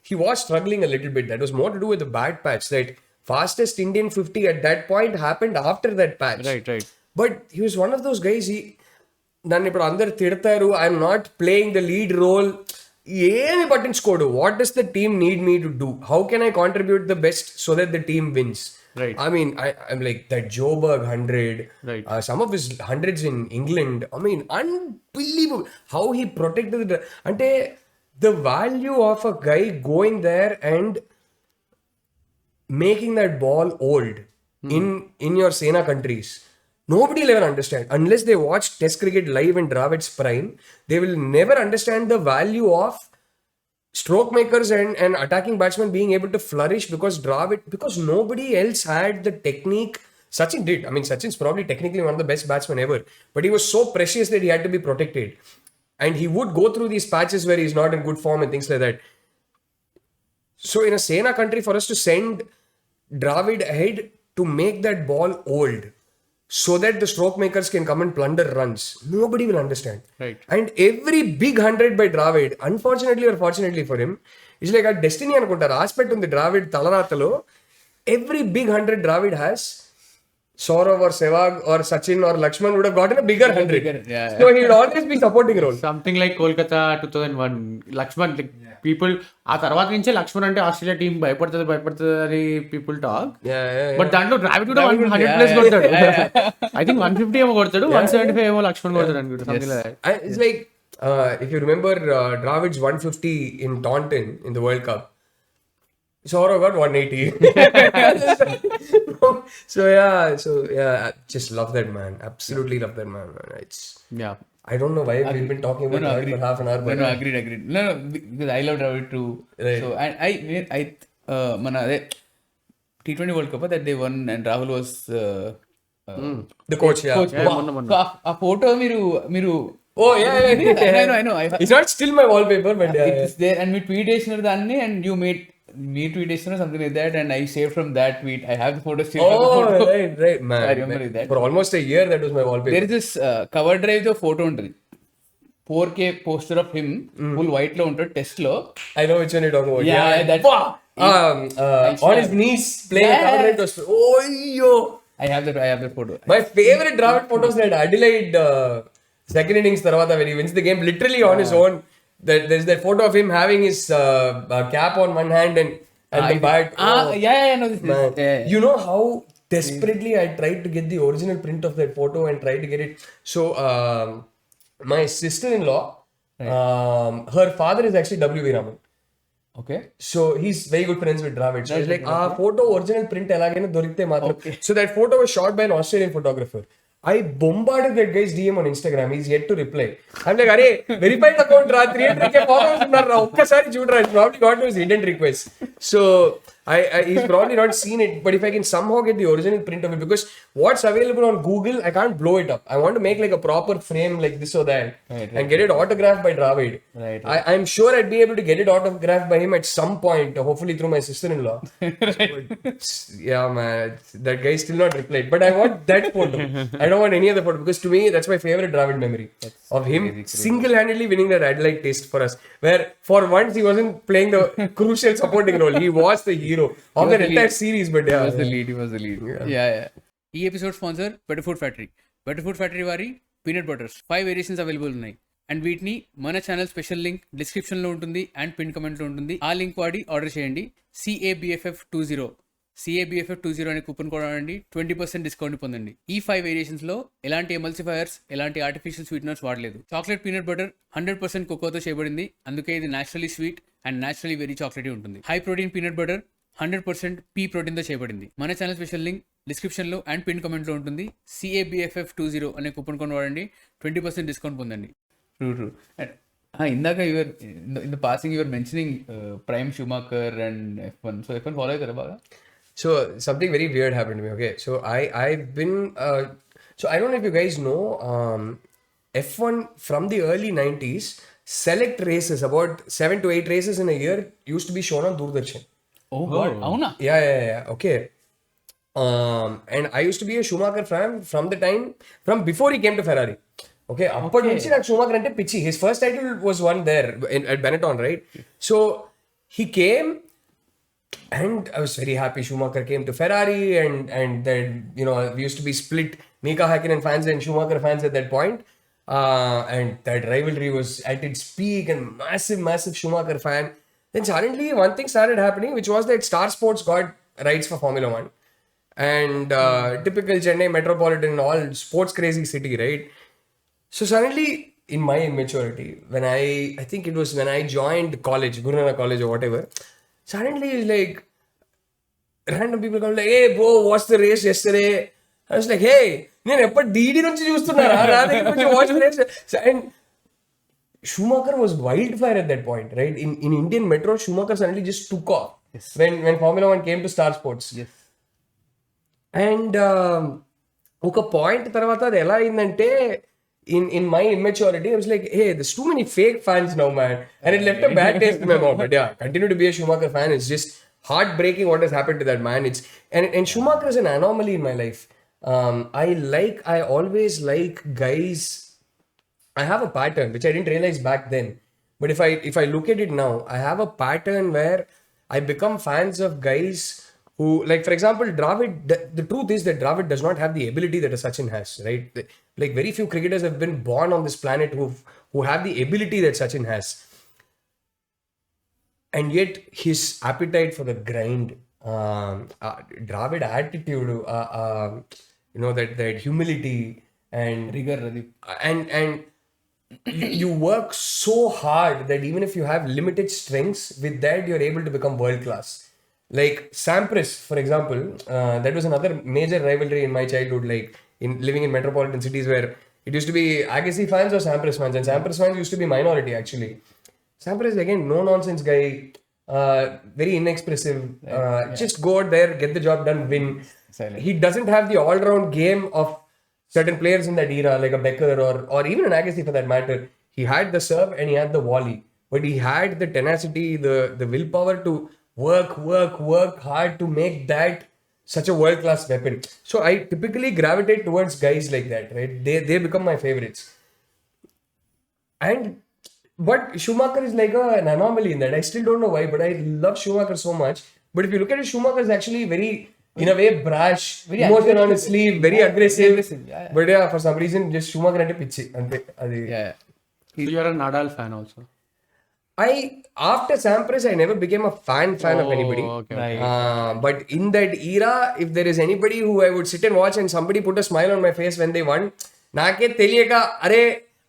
He was struggling a little bit. That was more to do with the bad patch. That fastest Indian 50 at that point happened after that patch. Right. But he was one of those guys. నన్ను ఇప్పుడు అందరు తిడతారు, I'm not playing the lead role, ఏమి పట్టించుకోడు. What does the team need me to do, how can I contribute the best so that the team wins. Right. I mean, I'm like that Joburg 100, Right. Some of his hundreds in England. I mean, unbelievable how he protected the. Ante the value of a guy going there and making that ball old in your Sena countries. Nobody will ever understand unless they watch Test cricket live in Dravid's prime. They will never understand the value of stroke makers and attacking batsmen being able to flourish because nobody else had the technique. Sachin did. I mean, Sachin's probably technically one of the best batsmen ever, but he was so precious that he had to be protected, and he would go through these patches where he's not in good form and things like that. So in a Sena country, for us to send Dravid ahead to make that ball old so that the stroke makers can come and plunder runs, nobody will understand. Right. And every big 100 by Dravid, unfortunately or fortunately for him, is like a destiny anukunta. Aspect on the Dravid talaratalo, every big 100 Dravid has, Saurav or Sehwag or Sachin or Lakshman would have gotten a bigger 100. Yeah. So he would always be supporting role. Something like Kolkata 2001 Laxman like people ఆ తర్వాత నుంచే లక్ష్మణ్ అంటే Australia team భయపడుతుంది అని people talk. But దాంట్లో ద్రావిడ్ కూడా 100+ కొడతాడు. I think 150 ఏమో కొడతాడు, 175 ఏమో లక్ష్మణ్ కొడతాడు అనుకుంటా. Something like It's like if you remember Dravid's 150 in Taunton in the World Cup, Saurav got 180. so yeah, just love that man. Absolutely love that man. It's yeah. I don't know why we've been talking about Dravid for half an hour. But No, agreed. No, because I love Dravid too. Right. So I మన అదే T20 World Cup that they won and Rahul was the coach, yeah. coach. So ఆ photo మీరు Oh yeah. I know. It's not still my wallpaper, but yeah. It's there and me tweet చేసినారు దాన్ని and you made me tweet చేసినారు something like that and I saved from that tweet. I have the photo still. Oh right, man. I remember that. For almost a year, that was my wallpaper. There is this cover drive తో photo ఉంటుంది, 4K poster of him full white లో ఉంటాడు test లో. I know which one you're talking about. Yeah, that's on his knees playing Yeah. cover right. Oh yo. I have that photo. My favorite Dravid photos that Adelaide second innings tarvata when he wins the game literally on his own. There's that photo of him having his cap on one hand and the bat. Yeah, I know this. Man. Yeah. You know how desperately I tried to get the original print of that photo and tried to get it. So my sister-in-law, her father is actually W.V. Raman. Okay. So he's very good friends with Dravid. So he's like, photo original print elagaina dorikte matram. So that photo was shot by an Australian photographer. I bombarded that guy's DM on Instagram. He's yet to reply. I'm like, "Arey, verified account ra 300k followers unnar okkasari chudra." It's probably got to his hidden request. So he's probably not seen it. But if I can somehow get the original print of it, because what's available on Google, I can't blow it up. I want to make like a proper frame like this or that, and get it autographed by Dravid. Right. I'm sure I'd be able to get it autographed by him at some point, hopefully through my sister-in-law. Yeah, man, that guy still not replied. But I want that photo. I don't want any other photo because to me that's my favorite Dravid memory of him single-handedly winning that Adelaide Test for us. Where for once he wasn't playing the crucial supporting role. He was the hero of the entire series. But yeah, He was the lead. Yeah. ఈ episode sponsor better food factory వారి peanut butters 5 variations available ఉన్నాయి and వీటిని మన channel special link description లో ఉంటుంది and pin comment లో ఉంటుంది. ఆ లింక్ వాడి ఆర్డర్ చేయండి. CABFF20 అనే కూపన్ కోడ్ వాడండి, 20% డిస్కౌంట్ పొందండి. ఈ 5 వేరియేషన్స్ లో ఎలాంటి ఎమల్సిఫైయర్స్, ఎలాంటి ఆర్టిఫిషియల్ స్వీట్నర్స్ వాడలేదు. చాక్లెట్ పీనట్ బటర్ 100% కోకోతో చేయబడింది, అందుకే ఇది naturally sweet and naturally very chocolatey ఉంటుంది. High protein peanut butter 100% pea protein తో చేయబడింది. మన ఛానల్ స్పెషల్ లింక్ డిస్క్రిప్షన్ లో అండ్ పిన్ కమెంట్ లో ఉంటుంది. CABFF20 అనే కూపన్ కోడ్ వాడండి, 20% డిస్కౌంట్ పొందండి. ట్రూ. ఇందాక in the passing your mentioning prime Schumacher and F1. So F1 follow అవుతారా బాగా? So something very weird happened to me. Okay, so I've been so I don't know if you guys know F1 from the early 90s select races, about 7 to 8 races in a year used to be shown on Doordarshan. Oh God, అవునా? Yeah. Okay. And I used to be a Schumacher fan from before he came to Ferrari. Okay, అప్పటి నుంచి నాకు Schumacher అంటే పిచ్చి. His first title was won there at Benetton, right? So he came, and I was very happy Schumacher came to Ferrari, and then, you know, we used to be split, Mika Häkkinen fans and Schumacher fans at that point. And that rivalry was at its peak, and massive Schumacher fan. Then suddenly one thing started happening, which was that Star Sports got rights for Formula 1. And typical Chennai metropolitan, all sports crazy city, right? So suddenly, in my immaturity, when I think it was when I joined college, Guru Nanak College or whatever, suddenly it's like random people come like, hey bro, what's the race yesterday? I was like, hey, నేను ఎప్పుడు DD నుంచి చూస్తున్నారా, నా దగ్గర నుంచి watch the race. And Schumacher was wildfire at that point, right? In Indian metro, Schumacher suddenly just took off when Formula 1 came to Star Sports. Yes. And ఒక point తర్వాత అది ఎలా అయిందంటే, in my immaturity, I was like, hey, there's too many fake fans now, man. And it left a bad taste in my mouth. But yeah, continue to be a Schumacher fan. It's just heartbreaking what has happened to that man. And Schumacher is an anomaly in my life. I always like guys. I have a pattern which I didn't realize back then. But if I look at it now, I have a pattern where I become fans of guys who, like, for example, Dravid. The truth is that Dravid does not have the ability that a Sachin has, right? Like, very few cricketers have been born on this planet who have the ability that Sachin has. And yet his appetite for the grind, Dravid attitude, you know, that humility and Rigor, Radip. and you work so hard that even if you have limited strengths, with that you're able to become world class. Like Sampras, for example, that was another major rivalry in my childhood, like in living in metropolitan cities, where it used to be Agassi fans or Sampras fans, and Sampras fans used to be minority actually. Sampras, again, no nonsense guy, very inexpressive, just go out there, get the job done, win. Silent. He doesn't have the all-round game of certain players in that era, like a Becker or even an Agassi for that matter. He had the serve and he had the volley, but he had the tenacity, the willpower to work hard to make that such a world-class weapon. So I typically gravitate towards guys like that, right? They become my favorites. But Schumacher is like an anomaly in that. I still don't know why, but I love Schumacher so much. But if you look at it, Schumacher is actually very, in a way, brash, very emotion on his sleeve, very aggressive. Yeah. But yeah, for some reason, just Schumacher ante pichi. Yeah. So you're a Nadal fan also. After Sampras, I never became a fan of anybody. Okay. But in that era, if there is anybody who I would sit and watch and somebody put a smile on my face when they won, నాకే తెలియక అరే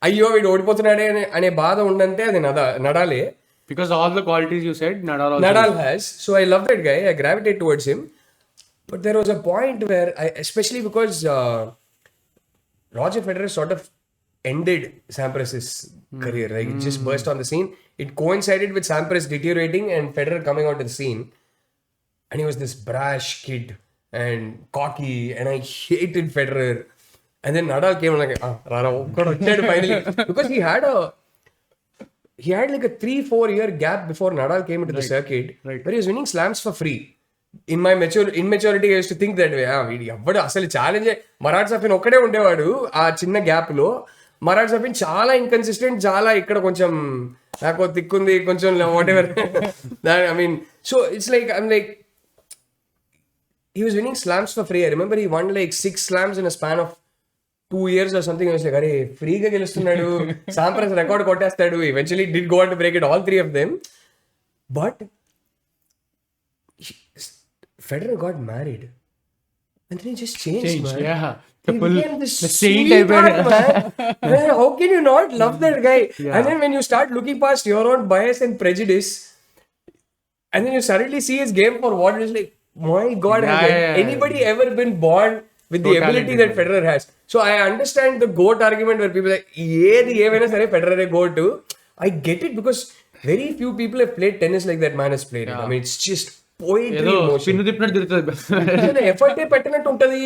అయ్యో వీడు ఓడిపోతున్నాడే అనే బాధ ఉండంటే అది నడాలే. Because all the qualities you said, Nadal has. So I love that guy. I gravitate towards him. But there was a point where, especially because Roger Federer sort of ended Sampras' career. Like, it just burst on the scene. It coincided with Sampras deteriorating and Federer coming onto the scene. And he was this brash kid and cocky, and I hated Federer. And then Nadal came and like, finally. Because he had like a 3-4 year gap before Nadal came into the circuit, where he was winning slams for free. In my immaturity, I used to think that way. వీడు ఎవడు అసలు challenge, మరాఠ్ Safin ఒక్కడే ఉండేవాడు ఆ చిన్న gap లో. మరాఠ్ Safin చాలా inconsistent, చాలా ఇక్కడ కొంచెం నాకు తిక్కుంది కొంచెం what ever. I mean, so it's like, I'm like, he was winning slams for free. I remember he won like 6 slams in a span of 2 years or something. I was like, అరే ఫ్రీగా గెలుస్తున్నాడు, Sampras record కొట్టేస్తాడు. Eventually did go on to break it, all 3 of them. But Federer got married and then he just changed, man. Yeah. He became this The saint sweetheart, man. Man, how can you not love that guy? Yeah. And then when you start looking past your own bias and prejudice, and then you suddenly see his game for what it is, like, my God, has anybody ever been born with the ability that Federer has? So I understand the GOAT argument where people are like, ఏమైనా సరే Federer GOAT. I get it, because very few people have played tennis like that man has played it. I mean, it's just poetry emotion. Effort పెట్టినట్టు ఉంటది,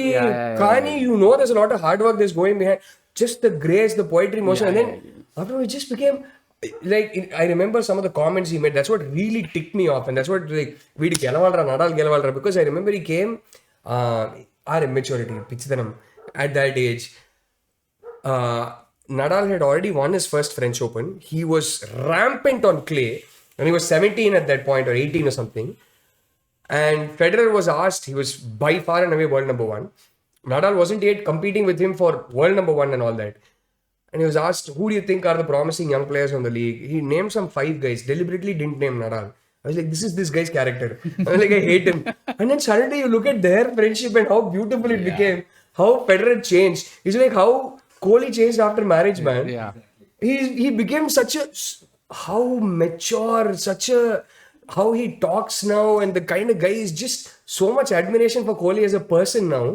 కానీ you know there's a lot of hard work that's going behind. Just the grace, the poetry emotion, and then after it just became, like I remember some of the comments he made. That's what really ticked me off, and that's what like వీడి గెలవాలరా Nadal గెలవాలరా, because I remember he came our immaturity, పిచ్చితనం at that age. Nadal had already won his first French Open. He was rampant on clay, and he was 17 at that point or 18 or something. And Federer was asked, he was by far and away world number one. Nadal wasn't yet competing with him for world number one and all that. And he was asked, who do you think are the promising young players on the league? He named some 5 guys, deliberately didn't name Nadal. I was like, this is this guy's character. I was like, I hate him. And then suddenly you look at their friendship and how beautiful it became, how Federer changed. It's like how Kohli changed after marriage, man. Yeah. He became such a, how mature, how he talks now, and the kind of guy is just so much admiration for Kohli as a person now.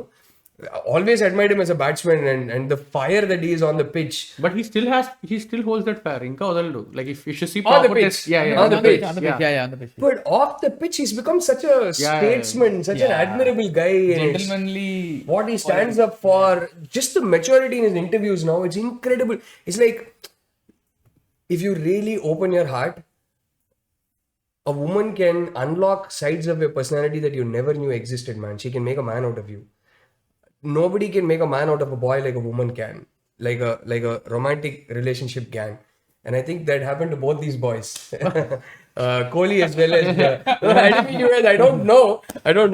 Always admired him as a batsman and the fire that he is on the pitch. But he still holds that fire. Inka odaladu. Like if you should see On the proper pitch. test, yeah, On the pitch. On the pitch. Yeah, on the pitch. But off the pitch, he's become such a statesman, such an admirable guy. And Gentlemanly. what he stands up for, just the maturity in his interviews now, it's incredible. It's like, if you really open your heart, a woman can unlock sides of your personality that you never knew existed, man. She can make a man out of you. Nobody can make a man out of a boy like a woman can, like a romantic relationship can. And I think that happened to both these boys. Kohli as well as I didn't mean you guys, I don't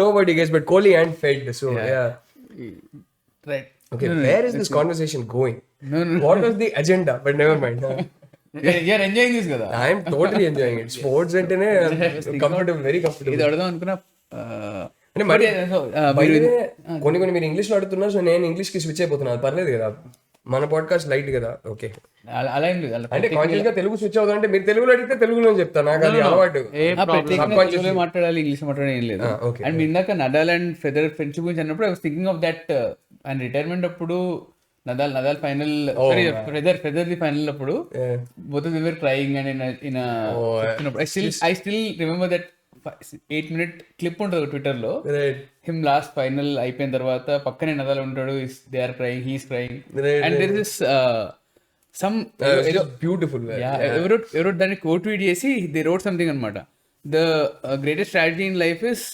know about you guys, but Kohli and Fed. So yeah. Right. Okay, where is this conversation going? No. What was the agenda? But never mind. You're enjoying this కదా. I am totally enjoying it. Sports అంటేనే comfortable, very comfortable. ఇది అడదాం అనుకున్నా అంటే మరి కొన్ని మీరు English లో అడుగుతున్నారు, సో నేను ఇంగ్లీష్ కి స్విచ్ అయిపోతున్నా, అది పర్లేదు కదా, మన పాడ్కాస్ట్ లైట్ కదా. ఓకే, అలా ఏం లేదు. అంటే కాన్షియస్ గా తెలుగు స్విచ్ అవుతుందంటే మీరు తెలుగులో అడిగితే తెలుగులో చెప్తా, నాకు అది అలవాటు. తెలుగులో మాట్లాడాలి, ఇంగ్లీష్ మాట్లాడాలి ఏం లేదు. అండ్ మీ ఇందాక నడాల్ అండ్ ఫెదరర్ ఫ్రెండ్షిప్ గురించి అన్నప్పుడు I was thinking of that and retirement అప్పుడు Nadal final Federer the final అప్పుడు both of them were crying and in a I still remember that 8-minute clip ఉంటుంది Twitter లో, him lost final అయిపోయిన తర్వాత పక్కనే Nadal ఉంటాడు, they are crying, he is crying, and there is some beautiful. ఎవరో దాన్ని quote tweet చేసి they wrote something అనమాట, the greatest strategy in life is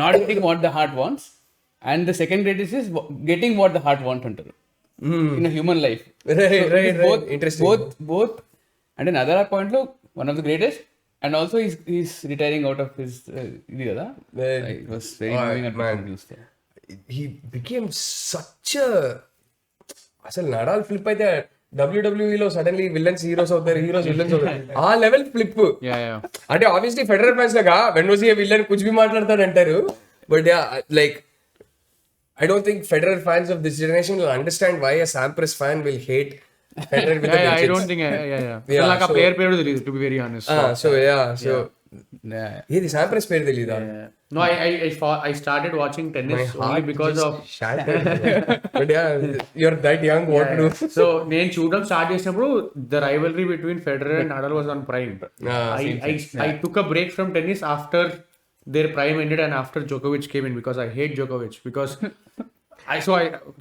not getting what the heart wants, and the second greatest is getting what the heart wants antaru in a human life. Right. Interesting. Both and another point lo one of the greatest, and also he's retiring out of his idi kada. It was very moving at man. He became such a అసలు Nadal flip అయితే WWE లో suddenly villains heroes అవుతారు, heroes villains అవుతారు, ఆ level flip. అంటే obviously Federer fans లాగా when was a villain కుచ్ బి మాట్లాడతాడు అంటారు, but like I don't think Federer fans of this generation will understand why a Sampras fan will hate Federer with I don't think like a player పేరు తెలియదు, to be very honest. ఏది Sampras పేరు తెలీదా? No, I started watching tennis only because of but yeah, you're that young, what to do? So నేను చూడడం start చేసినప్పుడు the rivalry between Federer and Nadal was on prime. I took a break from tennis after their prime ended and after Djokovic came in, because I hate Djokovic, because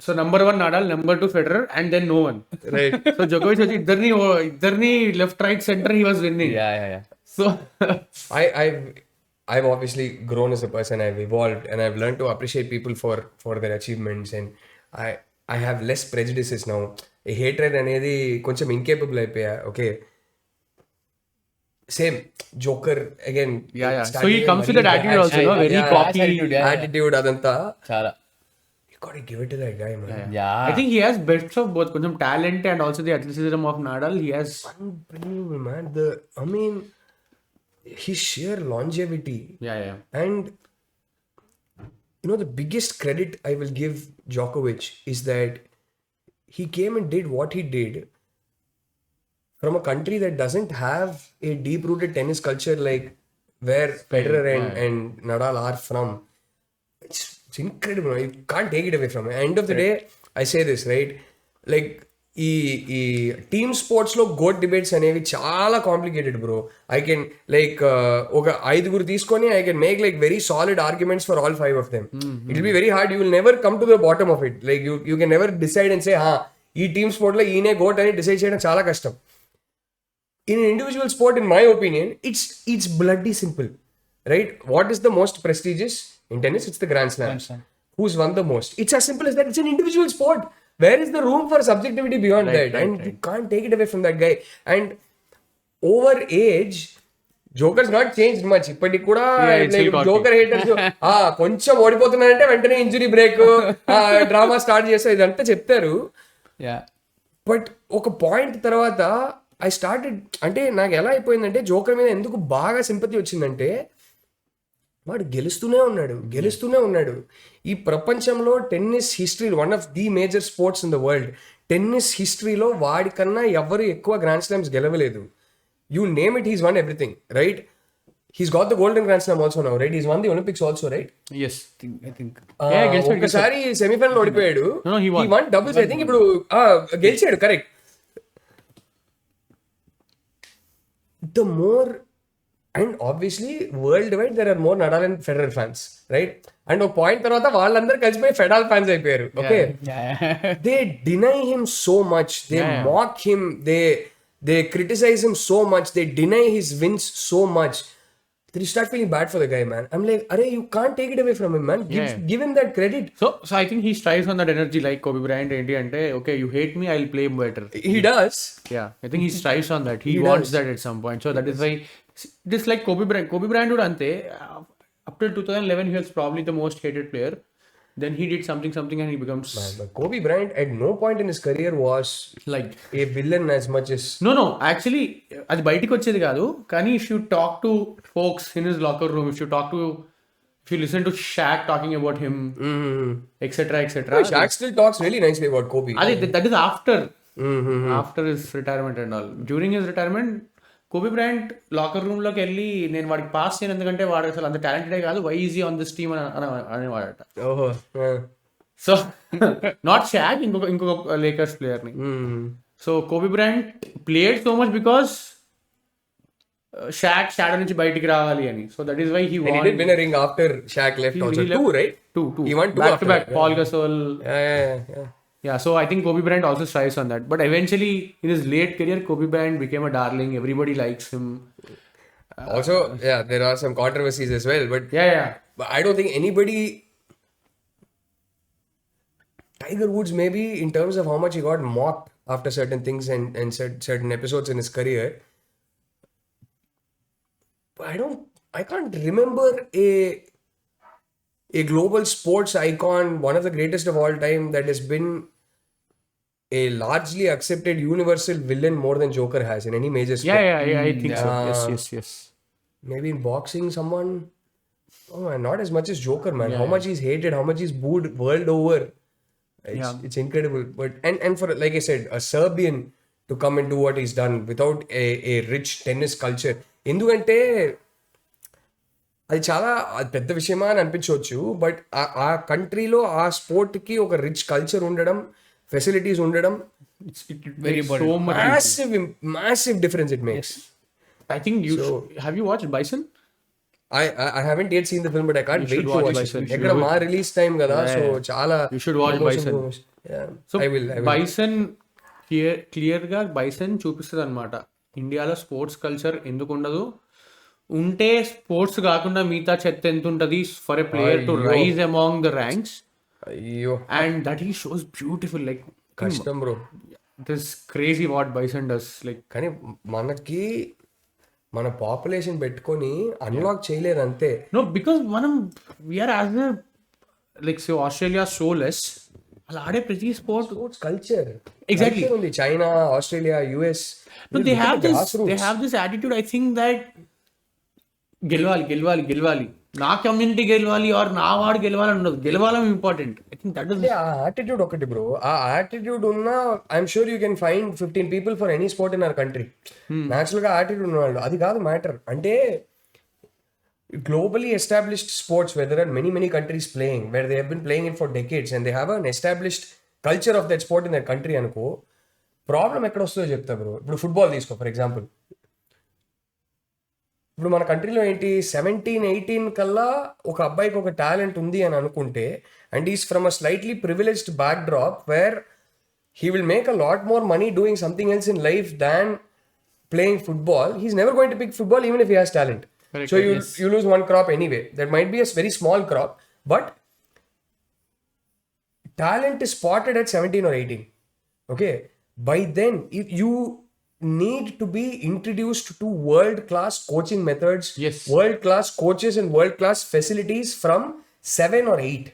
so number 1 Nadal, number 2 Federer, and then no one. Right. So Djokovic was iddarni left right center he was winning. Yeah. So I've obviously grown as a person, I've evolved, and I've learned to appreciate people for their achievements, and I have less prejudices now. A hatred అనేది కొంచెం incapable అయిపోయా. Okay, same Joker again. Yeah. So he comes with that attitude also, no? Very cocky attitude adanta చాలా. You got to give it to that guy, man. Yeah. I think he has best of both, కొంచెం talent and also the athleticism of Nadal. He has unbelievable, man. His sheer longevity. Yeah. And you know, the biggest credit I will give Djokovic is that he came and did what he did from a country that doesn't have a deep-rooted tennis culture like where Federer and Nadal are from. It's incredible. You can't take it away from him. End of the day, I say this, right? Like, ఈ team sports లో goat debates అనేవి చాలా complicated bro. I can like ఒక 5 తీసుకొని I can make like very solid arguments for all 5 of them. It will be very hard. You will never come to the bottom of it. Like you can never decide and say ఈ team sport లో ఈయనే goat అని decide చేయడం చాలా కష్టం. in an individual sport, in my opinion, it's bloody simple, right? What is the most prestigious in tennis? It's the Grand Slam. Who's won the most? It's as simple as that. It's an individual sport. Where is the room for subjectivity beyond that? And you can't take it away from that guy. And over age, jokers not change much ఇప్పటికి కూడా joker haters కొంచెం ఓడిపోతున్నారంటే వెంటనే injury break drama start చేస్తే ఇదంతా చెప్తారు. But ఒక point తర్వాత I started, అంటే నాకు ఎలా అయిపోయిందంటే జోకర్ మీద ఎందుకు బాగా సింపతి వచ్చిందంటే వాడు గెలుస్తూనే ఉన్నాడు. ఈ ప్రపంచంలో tennis history, one of the major sports in the world, tennis హిస్టరీలో వాడికన్నా ఎవరు ఎక్కువ గ్రాండ్ స్లామ్స్ గెలవలేదు. You name it, he's won everything, right? He's got the golden grand slam also now, right? He's won the Olympics also, right? Yes, I think. ఒకసారి semi-final ఓడిపోయాడు. He won doubles, I think. ఇప్పుడు గెలిచాడు, correct. The more, and obviously world wide there are more Nadal and Federer fans, right? And ఒక point తర్వాత వాళ్ళందరూ కలిసిపోయి federal fans అయిపోయారు. Okay, they deny him so much, they mock him, they criticize him so much, they deny his wins so much. Then you start feeling bad for the guy, man. I'm like, Arey, you can't take it away from him, man. Give him that credit. So I think he strives on that energy like Kobe Bryant enti ante, okay, you hate me, I'll play better. He does. Yeah, I think he strives on that. He wants that at some point. So that is why, just like Kobe Bryant would ante, up till 2011 he was probably the most hated player. Then he did something and he becomes... But Kobe Bryant at no point in his career was like a villain as much as... No, actually, అది బయటికి వచ్చేది కాదు. కానీ if you talk to folks in his locker room, if you listen to Shaq talking about him, etc. No, Shaq still talks really nicely about Kobe. That is after his retirement and all. During his retirement, Kobe Bryant locker room లోకి వెళ్ళి నేను వాడికి pass చేయను ఎందుకంటే వాడు అసలు అంత టాలెంటెడే కాదు, why easy on this team అనేవాడట. సో నాట్ షాక్, ఇంకొక లేకర్స్ ప్లేయర్ ని. So Kobe Bryant played so much because Shaq shadow నుంచి బయటికి రావాలి అని. So that is why he won. He did win a ring after Shaq left also. Two, right? Two. He won two back to back. that. Paul Gasol. Yeah, so I think Kobe Bryant also strives on that. But eventually, in his late career, Kobe Bryant became a darling. Everybody likes him. Also, there are some controversies as well. But but I don't think anybody... Tiger Woods, maybe, in terms of how much he got mocked after certain things and certain episodes in his career. But I can't remember a global sports icon, one of the greatest of all time, that has been a largely accepted universal villain more than Joker has in any major sport. Yeah, I think so. Yes. Maybe in boxing, someone... Oh man, not as much as Joker, man. How much he's hated, how much he's booed world over. It's incredible. But and for, like I said, a Serbian to come and do what he's done without a rich tennis culture. ఎందుకంటే అది చాలా పెద్ద విషయమా అని అనిపించవచ్చు, but ఆ కంట్రీలో ఆ స్పోర్ట్కి ఒక రిచ్ కల్చర్ ఉండడం, ఫెసిలిటీస్ ఉండడం, massive difference it makes. I think have you watched Bison? I haven't yet seen the film, but I can't wait to watch it. ఎక్కడ మా రిలీజ్ టైం కదా, సో చాలా you should watch Bison. So I will. Bison clear గా bison చూపిస్తుంది అనమాట ఇండియాలో sports culture ఎందుకు ఉండదు, ఉంటే స్పోర్ట్స్ కాకుండా మిగతా చెత్త ఎంత ఉంటుంది for a player to rise among the ranks. అయ్యో, and that he shows beautiful, like కష్టం bro, this crazy what bison does. Like కానీ మనకి మన పాపులేషన్ పెట్టుకొని అన్లాక్ చేయలేదు అంతే. నో, బికాస్ మనం we're as like so Australia so less, అలా ఆడే ప్రతి స్పోర్ట్స్ కల్చర్ ఎగ్జాక్ట్లీ ఉంది. China, Australia, US, they have this attitude, I think, that గెలవాలి నా కమ్యూనిటీ గెలవాలి ఆర్ నా వాడు గెలవాలని ఉండదు, గెలవాలని important. I think that is ఆ యాటిట్యూడ్ ఒకటి బ్రో. ఆ యాటిట్యూడ్ ఉన్నా I'm sure you can find 15 people for any sport in our country. Natural గా యాటిట్యూడ్ ఉన్నవాళ్ళు, అది కాదు మ్యాటర్. అంటే globally established sports where there are many countries playing, where they have been playing it for decades and they have an established culture of that sport in their country అనుకో, problem ఎక్కడ వస్తుందో చెప్తా bro. ఇప్పుడు football తీసుకో for example. ఇప్పుడు మన కంట్రీలో ఏంటి, 17-18 కల్లా ఒక అబ్బాయికి ఒక టాలెంట్ ఉంది అని అనుకుంటే, and is from a slightly privileged back drop where he will make a lot more money doing something else in life than playing football, he's never going to pick football even if he has talent. Correct, So you lose one crop anyway. That might be a very small crop, but talent is spotted at 17 or 18. Okay, by then you need to be introduced to world-class coaching methods, Yes. world-class coaches and world-class facilities from 7 or 8,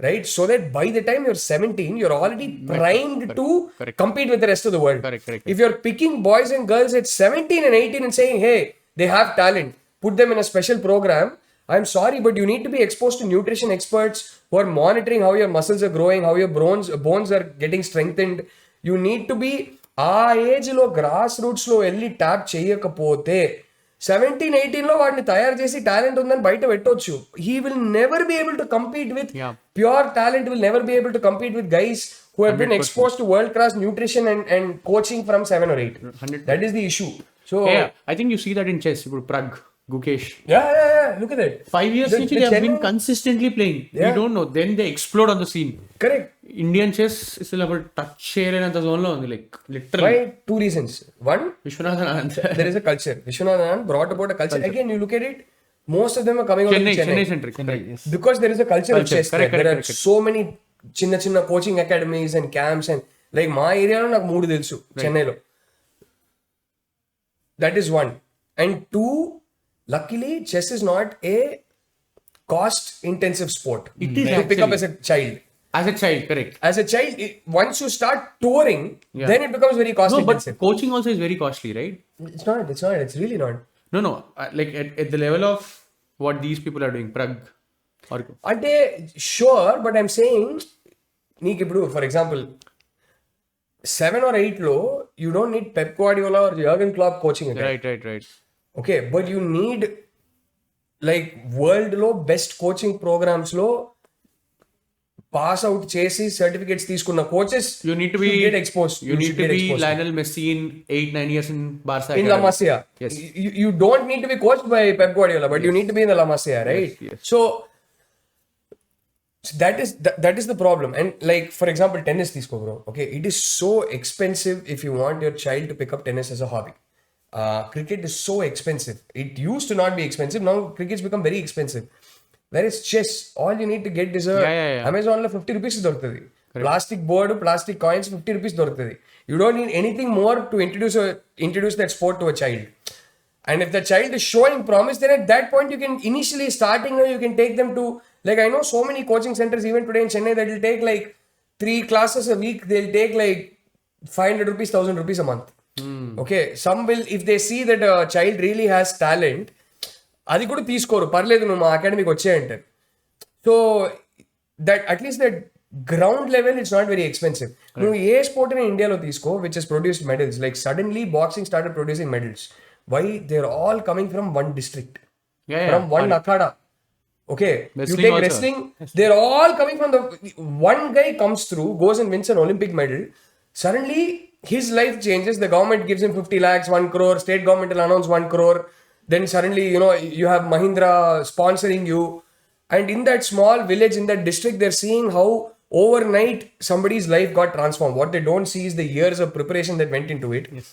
right? So that by the time you're 17, you're already primed to compete with the rest of the world. Correct. If you're picking boys and girls at 17 and 18 and saying, hey, they have talent, put them in a special program, I'm sorry, but you need to be exposed to nutrition experts who are monitoring how your muscles are growing, how your bones are getting strengthened. You need to be ఆ ఏజ్లో gross రూట్స్లో వెళ్ళి tap చేయకపోతే 17-18లో వాడిని తయారు చేసి talent ఉందని బయట పెట్టవచ్చు. He will never be able to compete with pure talent, will never be able to compete with guys who have been exposed to world class nutrition and coaching from 7 or 8. 100%. That is the issue. So I think you see that in chess. ఇప్పుడు Prag, Gukesh. yeah, look at that. 5 years The since they have been channel- consistently playing. We don't know. Then they explode on the scene. Correct. Indian chess is still about touch చేయలేనంత zone లో ఉంది, like literally. Why? 2 reasons. One, Vishwanathan Anand. there is a culture. Vishwanathan Anand brought about a culture. Again, you look at it, most of them are coming out of Chennai Chennai. centric. Because there is a culture of chess. Correct. There are so many చిన్న coaching academies and camps and like మా ఏరియాలో నాకు 3 తెలుసు చెన్నైలో. That is one. And two, luckily chess is not a cost intensive sport. It is to pick up as a child. As a child, correct. As a child, once you start touring, then it becomes very cost No, but intensive. coaching also is very costly, right? It's not. It's really not. No. Like at the level of what these people are doing, Prag or అంటే sure, but I'm saying నీకు ఇప్పుడు for example 7 or 8లో you don't need Pep Guardiola or Jurgen Klopp coaching. right. Okay, but you need like వరల్డ్లో best coaching ప్రోగ్రామ్స్లో pass out చేసి certificates తీసుకున్న coaches You need to be get exposed. You need to be Lionel Messi in 8-9 years in Barca. In La Masia. Yes. You don't need to be coached by Pep Guardiola, but you need to be in the La Masia, right? Yes. So that is the problem. And like for example, tennis తీసుకో bro. Okay, it is so expensive if you want your child to pick up tennis as a hobby. Cricket is so expensive. It used to not be expensive. Now cricket's become very expensive. Whereas chess, all you need to get is a Amazon లో 50 rupees దొరుకుతుంది. Plastic board, plastic coins 50 rupees దొరుకుతుంది. You don't need anything more to introduce that sport to a child. And if the child is showing promise, then at that point you can initially you can take them to, like I know so many coaching centers even today in Chennai that will take like 3 classes a week. They'll take like 500 rupees, 1000 rupees a month. Okay, some will, if they see that a child really has talent, అది కూడా తీసుకోరు, పర్లేదు నువ్వు మా అకాడమీకి వచ్చేయంటారు. So that at least that ground level it's not very expensive. నువ్వు ఏ స్పోర్ట్ అయినా ఇండియాలో తీసుకో which has produced medals, like suddenly boxing started producing medals. Why? They are all coming from one district, from one akhada. Okay, you take wrestling, they're all coming from the one guy comes through, goes and wins an Olympic medal. Suddenly his life changes. The government gives him 50 lakhs, 1 crore, state government will announce 1 crore. Then suddenly, you have Mahindra sponsoring you. And in that small village, in that district, they're seeing how overnight somebody's life got transformed. What they don't see is the years of preparation that went into it. Yes.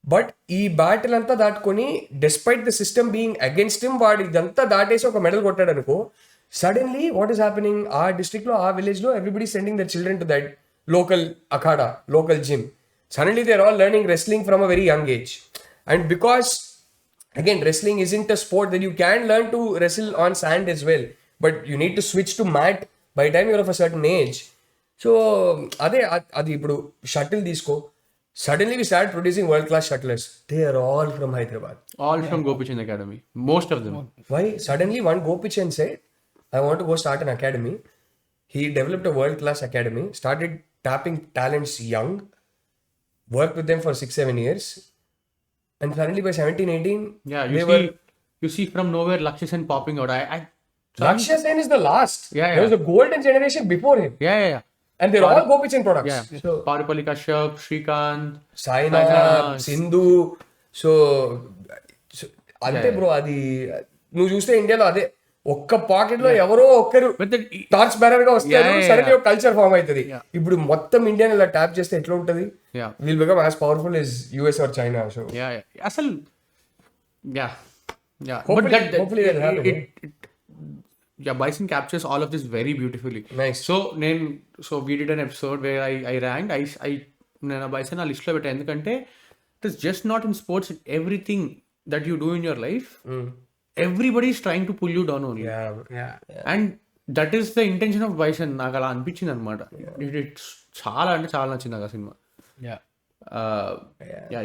But ఈ battle అంతా దాటుకొని despite the system being against him, వాడు ఇదంతా దాటేసి ఒక medal కొట్టాడు అనుకో, suddenly what is happening, ఆ డిస్ట్రిక్ట్ లో ఆ విలేజ్ లో everybody sending their children to that local akhara, local gym. Suddenly they are all learning wrestling from a very young age. And because again, wrestling isn't a sport that you can learn to wrestle on sand as well, but you need to switch to mat by the time you're of a certain age. So adi ipudu shuttle తీసుకో, suddenly we start producing world class shuttlers. They are all from Hyderabad, all from Gopichand Academy, most of them. Why? Suddenly one Gopichand said, I want to go start an academy. He developed a world class academy, started tapping talents young, worked with them for 6-7 years. And suddenly by 17-18, you see from nowhere Lakshya Sen popping out. Lakshya Sen is the last. Yeah. There was a golden generation before him. Yeah. And they're all Gopichand products. Yeah. So Parupalli Kashyap, Srikanth, Saina, Sindhu. So ante bro, adi nu చూస్తే ఇండియాలో అదే ఒక్క pocket లో ఎవరో ఒక్కరు torch bearer గా వస్తారు, suddenly ఒక కల్చర్ ఫామ్ అవుతుంది. ఇప్పుడు మొత్తం ఇండియాని ఇలా ట్యాప్ చేస్తే ఎట్లా ఉంటది? Yeah. we'll become as powerful as US or China. So Yeah. Asal, yeah. Hopefully that'll happen, Yeah, Bison captures all of this very beautifully. Nice. So we did an episode where I ranked. నేను Bison ఆ లిస్ట్లో పెట్టాను ఎందుకంటే it is just not in sports, everything that you do in your life everybody is trying to pull you down only. And that is the intention of Bison. నాకు అలా అనిపించింది అనమాట. It's చాలా అంటే చాలా నచ్చింది నాకు ఆ cinema.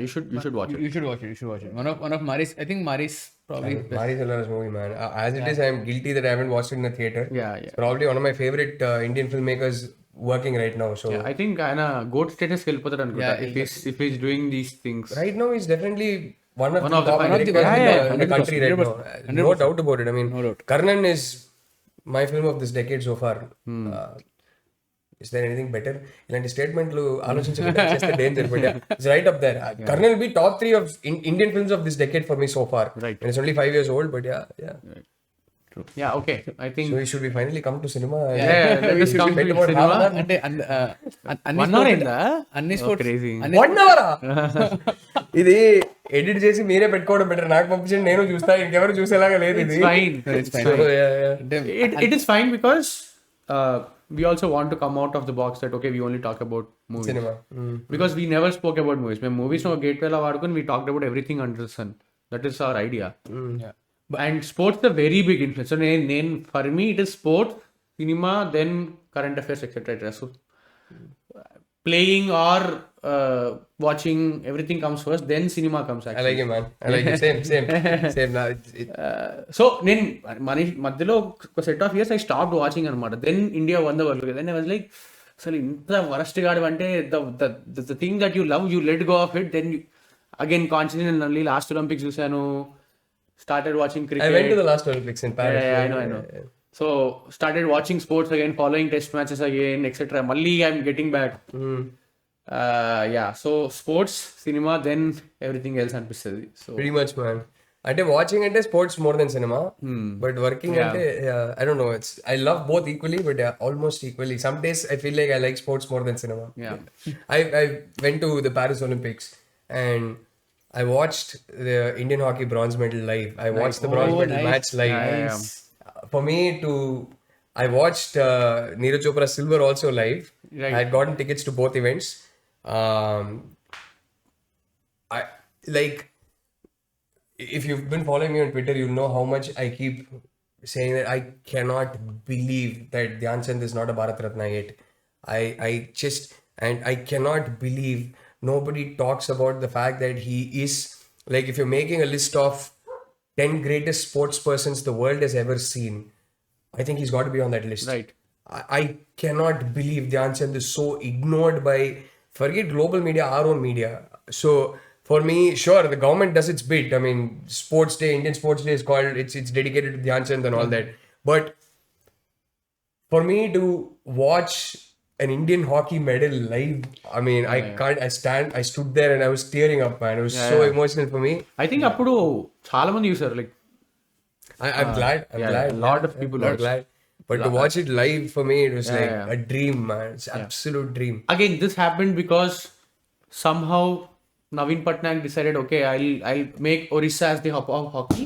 You should watch it. You should watch it. One of Mari's, I think Mari's probably Mari's hilarious movie, man. As it is, I am guilty that I haven't watched it in the theater. Yeah. It's probably one of my favorite Indian filmmakers working right now. So I think ఆయన goat status వెళ్ళిపోతాడు అనుకుంటా if he's doing these things. right now he's definitely one of One the of the top finest. directors in the 100%, country right now. 100%. No doubt about it. I mean, No doubt. Karnan is my film of this decade so far. Is there anything better? ఇలాంటి స్టేట్మెంట్లు ఆలోచించకుండా చేస్తే danger, but it's right up there. Karnal will be top 3 of Indian films of this decade for me so far. Right. And it's only 5 years old, but yeah. True. Yeah, okay. I think So we should be finally come to cinema. let us come to cinema. అంటే One hour అయిందా? అన్ని sports Crazy. 1 hour ఇది edit చేసి మీరే పెట్టుకోవడం better. నాకు పంపించండి, నేను చూస్తా. ఇంకెవరు చూసేలాగా లేదు ఇది. It's fine. So, yeah. It is fine because we also want to come out of the box that okay, we only talk about movies. Cinema. Because we never spoke about movies. మేము movies no gateway la vaadukoni we talked about everything under the sun. That is our idea. And sports the very big influence. So for me it is sport, cinema, then current affairs, etc. So playing or watching, everything comes first, then cinema comes I actually. like it, man. I like it. Same. Now so నేను మధ్యలో ఒక set of years I stop watching అనమాట. Then India won the world. Then I was like అసలు ఇంత worst గాడు అంటే the thing that you love you let go of it. Then again constitution last Olympics చూసాను. Started watching I went to cricket. the last Olympics in Paris. I know. So started watching sports again, following test matches again, etc. Malli I'm getting back. So sports, cinema, then everything else అనిపిస్తుంది. So Pretty much, man. అంటే watching అంటే sports more than cinema, but working అంటే I don't know, it's I love both equally, but almost equally. Some days I feel like I like sports more than cinema. I went to the Paris Olympics and I watched the Indian hockey bronze medal live. I watched the bronze medal match live. For me I watched Neeraj Chopra silver also live. Right. I had gotten tickets to both events. I like, if you've been following me on Twitter, you'll know how much I keep saying that I cannot believe that Dhyan Chand is not a Bharat Ratna yet. I cannot believe nobody talks about the fact that he is, like, if you're making a list of 10 greatest sports persons the world has ever seen, I think he's got to be on that list. Right. I cannot believe Dhyan Chand is so ignored by, forget global media, our own media. So for me, sure, the government does its bit. I mean, Sports Day, Indian Sports Day is called, it's dedicated to Dhyan Chand and all that. But for me to watch an Indian hockey medal live, I mean, I stood there and I was tearing up, man. It was so emotional for me. I think అప్పుడు చాలా మంది చూసారు, like I'm glad. a lot of people I'm glad. But to watch it live for me, it was like a dream, man. It's absolute dream. Again, this happened because somehow Naveen Patnaik decided, okay, I'll make Orissa as the hub of hockey.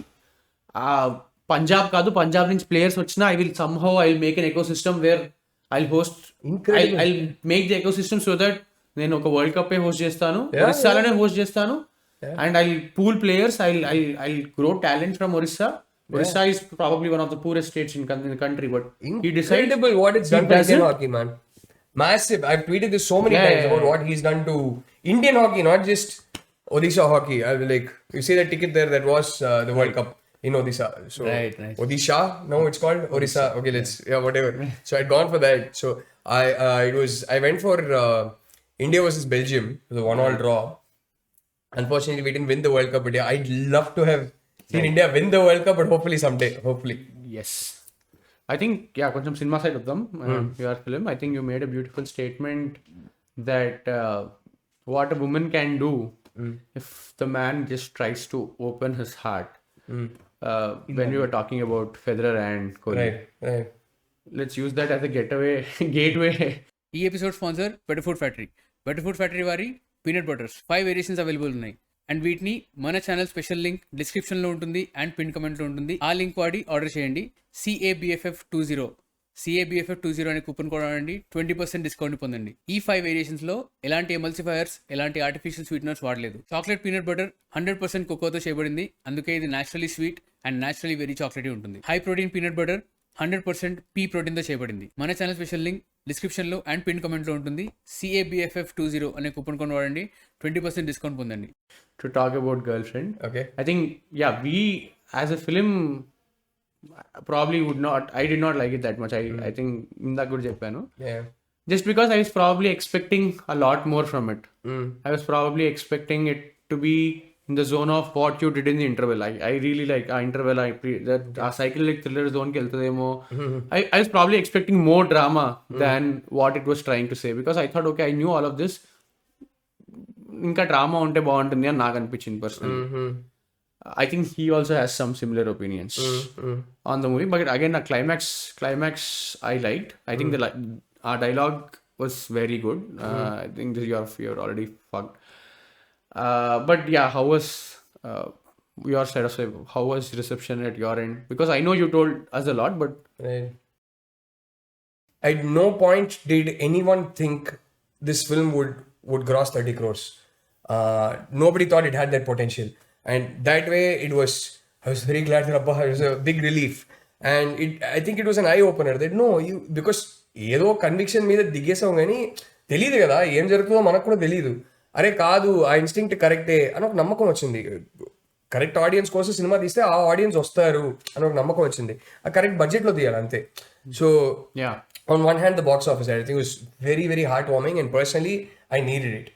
Punjab కాదు, పంజాబ్ నుంచి players వచ్చినా I'll make an ecosystem where I'll host. I'll make the ecosystem so that నేను ఒక world cup host చేస్తాను, ఒరిస్సాలోనే host చేస్తాను, and I'll pool players. I'll grow talent from Orissa. Orissa is probably one of the poorest states in the country, but he decided Incredible what it's done to Indian hockey, man. Massive. I've tweeted this so many times about what he's done to Indian hockey, not just Odisha hockey. I will, like, you see that ticket there, that was the World Cup in Odisha. So Right. Odisha, no, it's called Orissa. Okay, whatever. So I'd gone for that. So I went for India versus Belgium, the 1-1 draw. Unfortunately, we didn't win the World Cup, but yeah, I'd love to have seen India win the World Cup, but hopefully someday, hopefully. yes, I think కొంచెం cinema side వద్దాం. Your film, I think you made a beautiful statement that what a woman can do if the man just tries to open his heart. When we were talking about Federer and Kohli, Right. let's use that as a gateway. ఈ episode sponsor better food factory. Better food factory వారి peanut butters 5 variations available ఉన్నాయి. And వీటిని మన channel special link description లో ఉంటుంది and pin comment లో ఉంటుంది. ఆ లింక్ వాడి ఆర్డర్ చేయండి. CABFF20 అనే కూపన్ కోడ్ వాడండి. 20% డిస్కౌంట్ పొందండి. ఈ 5 వేరియేషన్స్ లో ఎలాంటి ఎమల్సిఫైయర్స్, ఎలాంటి ఆర్టిఫిషియల్ స్వీటనర్స్ వాడలేదు. చాక్లెట్ పీనట్ బటర్ 100% కోకోతో చేయబడింది. అందుకే ఇది naturally sweet and naturally very chocolatey ఉంటుంది. High protein peanut butter 100% pea protein తో చేయబడింది. మన ఛానల్ స్పెషల్ లింక్ డిస్క్రిప్షన్ లో అండ్ పిన్ కమెంట్ లో ఉంటుంది. CABFF20 అనే కూపన్ కోడ్ వాడండి. 20% డిస్కౌంట్ పొందండి. To talk about Girlfriend, Okay. I think, yeah, we as a film probably would not, I did not like it that much. I think inda good cheppanu. Yeah. Just because I was probably expecting a lot more from it. I was probably expecting it to be in the zone of what you did in the interval. I really like interval. That psychedelic thriller zone ki veltademo. I was probably expecting more drama than what it was trying to say, because I thought, okay, I knew all of this. ఇంకా drama ఉంటే బాగుంటుంది అని నాకు అనిపించింది personal. I think he also has some similar opinions on the movie. But again నా climax I liked. I think ఆ dialogue was very good. I think you're already fucked. But yeah, how was your side of it? How was reception at your end? Because I know you told us a lot, but Right. At no point did anyone think this film would gross 30 crores. Nobody thought it had that potential, and that way I was very glad that it was a big relief, and I think it was an eye opener that because ఏదో conviction మీద దిగేసాం కానీ తెలియదు కదా ఏం జరుగుతుందో మనకు కూడా తెలియదు. అరే కాదు, ఆ ఇన్స్టింక్ట్ కరెక్టే అని ఒక నమ్మకం వచ్చింది. కరెక్ట్ ఆడియన్స్ కోసం సినిమా తీస్తే ఆ ఆడియన్స్ వస్తారు అని ఒక నమ్మకం వచ్చింది. ఆ కరెక్ట్ బడ్జెట్లో తీయాలి అంతే. So yeah, on one hand, the box office, I think, was very, very heartwarming, and personally, I needed it.